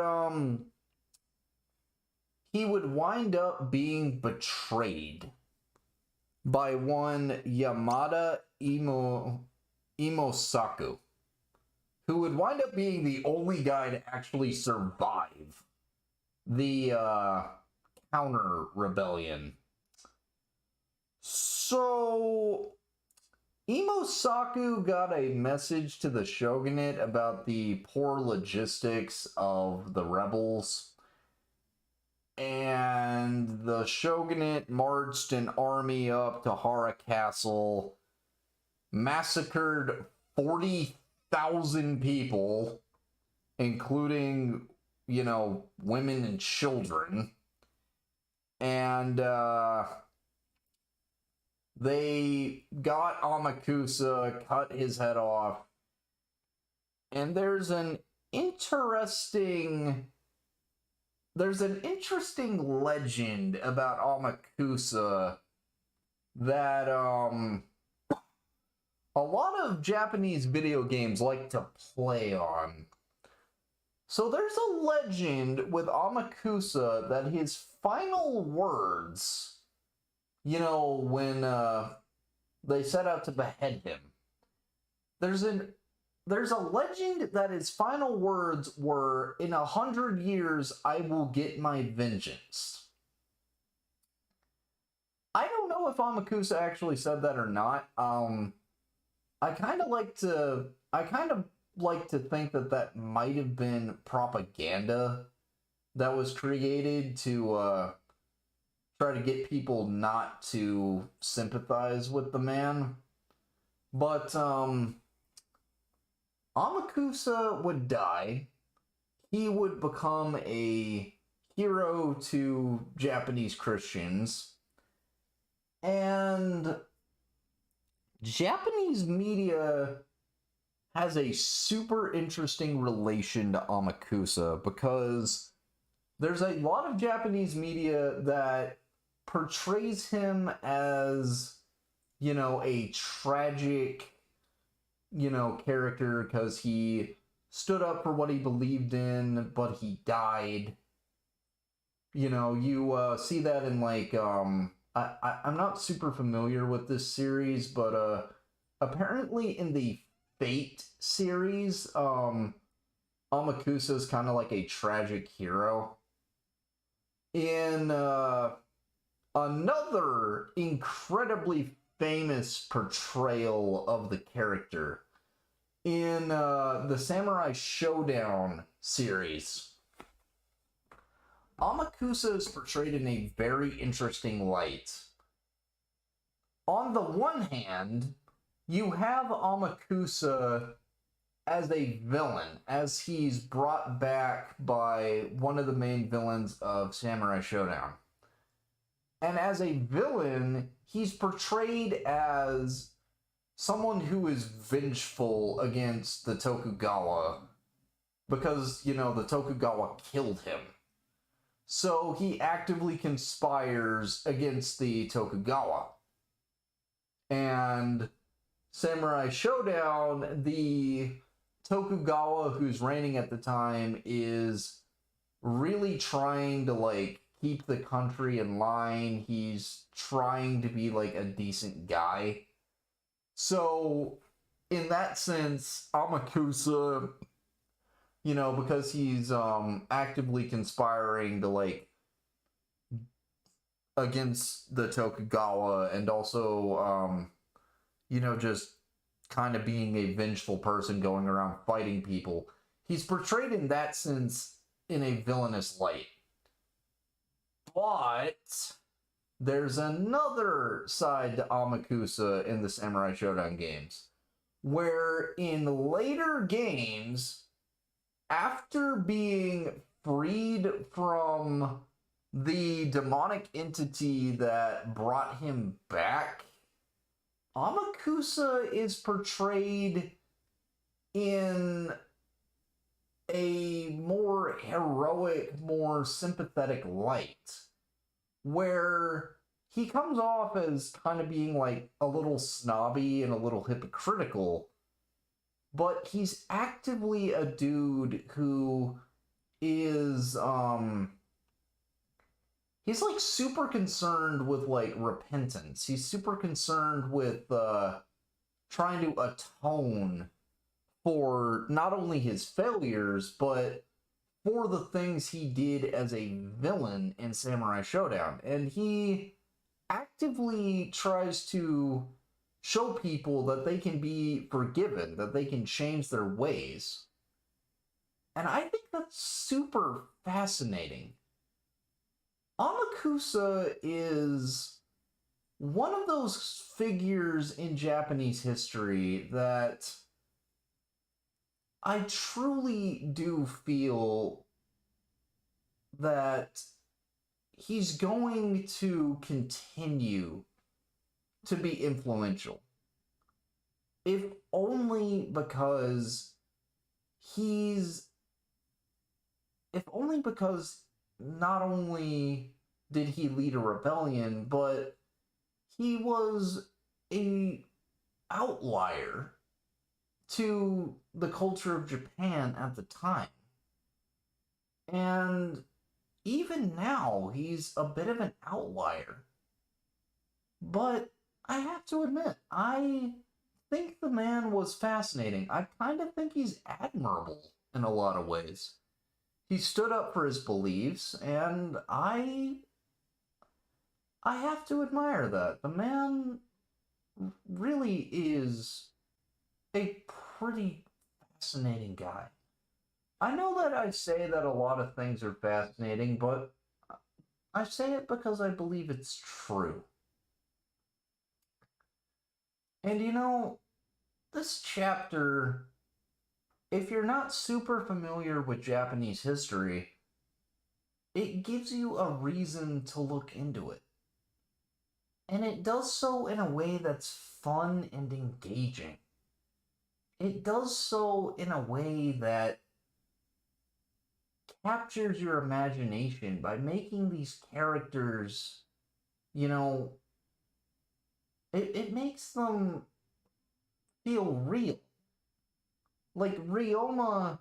he would wind up being betrayed by one Yamada Imosaku, who would wind up being the only guy to actually survive the counter rebellion. So Imosaku got a message to the shogunate about the poor logistics of the rebels, and the shogunate marched an army up to Hara Castle, massacred 40,000 people, including, women and children, and they got Amakusa, cut his head off, and there's an interesting legend about Amakusa that a lot of Japanese video games like to play on. So there's a legend with Amakusa that his final words, when they set out to behead him, there's a legend that his final words were, in 100 years, I will get my vengeance. I don't know if Amakusa actually said that or not. I kind of like to think that might have been propaganda that was created to try to get people not to sympathize with the man. But Amakusa would die. He would become a hero to Japanese Christians. And Japanese media has a super interesting relation to Amakusa because there's a lot of Japanese media that portrays him as, you know, a tragic, you know, character because he stood up for what he believed in, but he died. You know, you see that in, like, I'm not super familiar with this series, but apparently in the Fate series, Amakusa is kind of like a tragic hero. In another incredibly famous portrayal of the character, in the Samurai Showdown series, Amakusa is portrayed in a very interesting light. On the one hand, you have Amakusa as a villain, as he's brought back by one of the main villains of Samurai Showdown. And as a villain, he's portrayed as someone who is vengeful against the Tokugawa because, you know, the Tokugawa killed him. So he actively conspires against the Tokugawa. And Samurai Showdown, the Tokugawa who's reigning at the time is really trying to, like, keep the country in line. He's trying to be, like, a decent guy. So, in that sense, Amakusa, you know, because he's actively conspiring to, like, against the Tokugawa and also, you know, just kind of being a vengeful person going around fighting people. He's portrayed in that sense in a villainous light. But there's another side to Amakusa in the Samurai Showdown games, where in later games, after being freed from the demonic entity that brought him back, Amakusa is portrayed in a more heroic, more sympathetic light, where he comes off as kind of being like a little snobby and a little hypocritical, but he's actively a dude who is, he's like super concerned with like repentance. He's super concerned with trying to atone for not only his failures, but for the things he did as a villain in Samurai Showdown. And he actively tries to show people that they can be forgiven, that they can change their ways. And I think that's super fascinating. Amakusa is one of those figures in Japanese history that I truly do feel that he's going to continue to be influential. If only because not only did he lead a rebellion, but he was a outlier to the culture of Japan at the time. And even now, he's a bit of an outlier. But I have to admit, I think the man was fascinating. I kind of think he's admirable in a lot of ways. He stood up for his beliefs, and I have to admire that. The man really is a pretty fascinating guy. I know that I say that a lot of things are fascinating, but I say it because I believe it's true. And you know, this chapter, if you're not super familiar with Japanese history, it gives you a reason to look into it. And it does so in a way that's fun and engaging. It does so in a way that captures your imagination by making these characters, you know, it makes them feel real. Like, Ryoma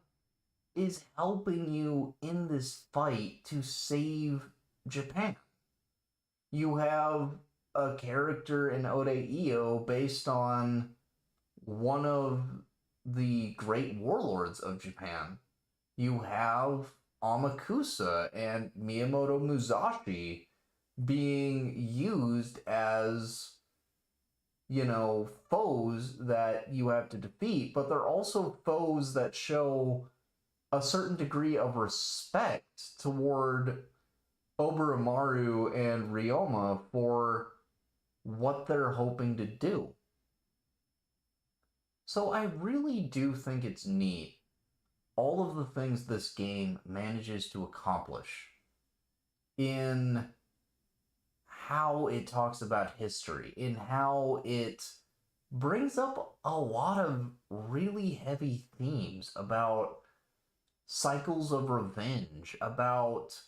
is helping you in this fight to save Japan. You have a character in Ode Io based on one of the great warlords of Japan. You have Amakusa and Miyamoto Musashi being used as, you know, foes that you have to defeat, but they're also foes that show a certain degree of respect toward Oboromaru and Ryoma for what they're hoping to do. So I really do think it's neat, all of the things this game manages to accomplish in how it talks about history, in how it brings up a lot of really heavy themes about cycles of revenge, about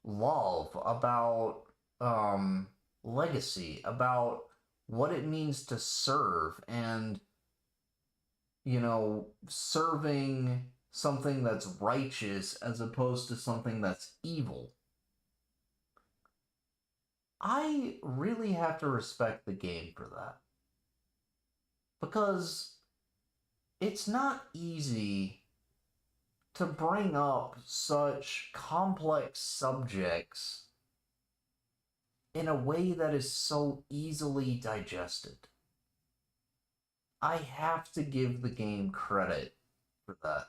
love, about legacy, about what it means to serve, and, you know, serving something that's righteous as opposed to something that's evil. I really have to respect the game for that. Because it's not easy to bring up such complex subjects in a way that is so easily digested. I have to give the game credit for that.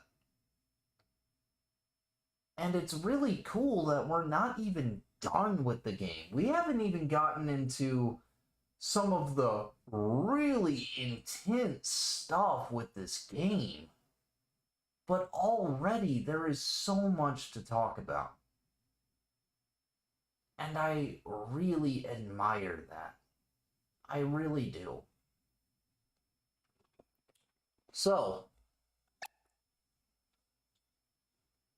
And it's really cool that we're not even done with the game. We haven't even gotten into some of the really intense stuff with this game. But already there is so much to talk about. And I really admire that. I really do. So,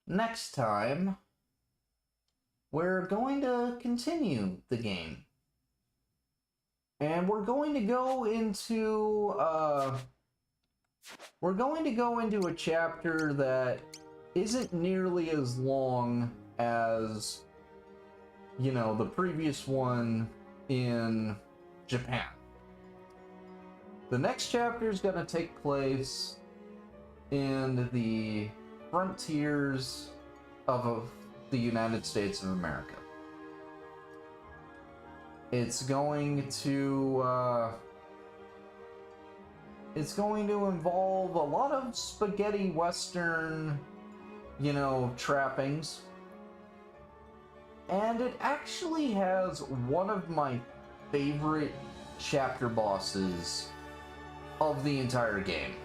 next time, we're going to continue the game. And we're going to go into a chapter that isn't nearly as long as, you know, the previous one in Japan. The next chapter is going to take place in the frontiers of the United States of America. It's going to involve a lot of spaghetti western, you know, trappings. And it actually has one of my favorite chapter bosses of the entire game.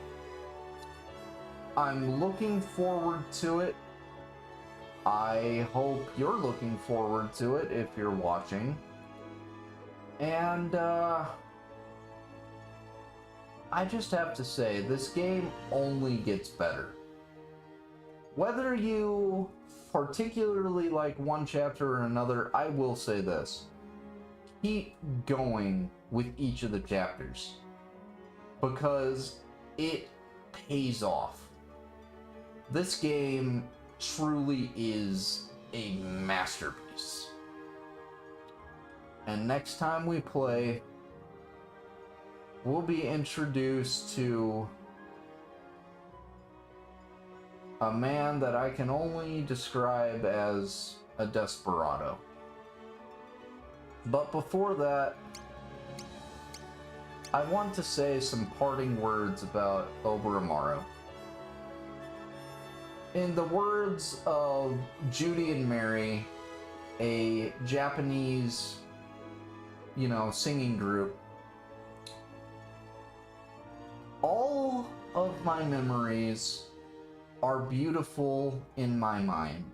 I'm looking forward to it. I hope you're looking forward to it if you're watching. And, I just have to say, this game only gets better. Whether you particularly like one chapter or another, I will say this. Keep going with each of the chapters. Because it pays off. This game truly is a masterpiece. And next time we play, we'll be introduced to a man that I can only describe as a desperado. But before that, I want to say some parting words about Oboromaru. In the words of Judy and Mary a Japanese, you know, singing group, all of my memories are beautiful in my mind.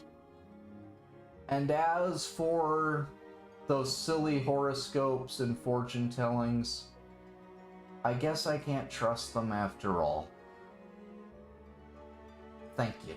And as for those silly horoscopes and fortune tellings, I guess I can't trust them after all. Thank you.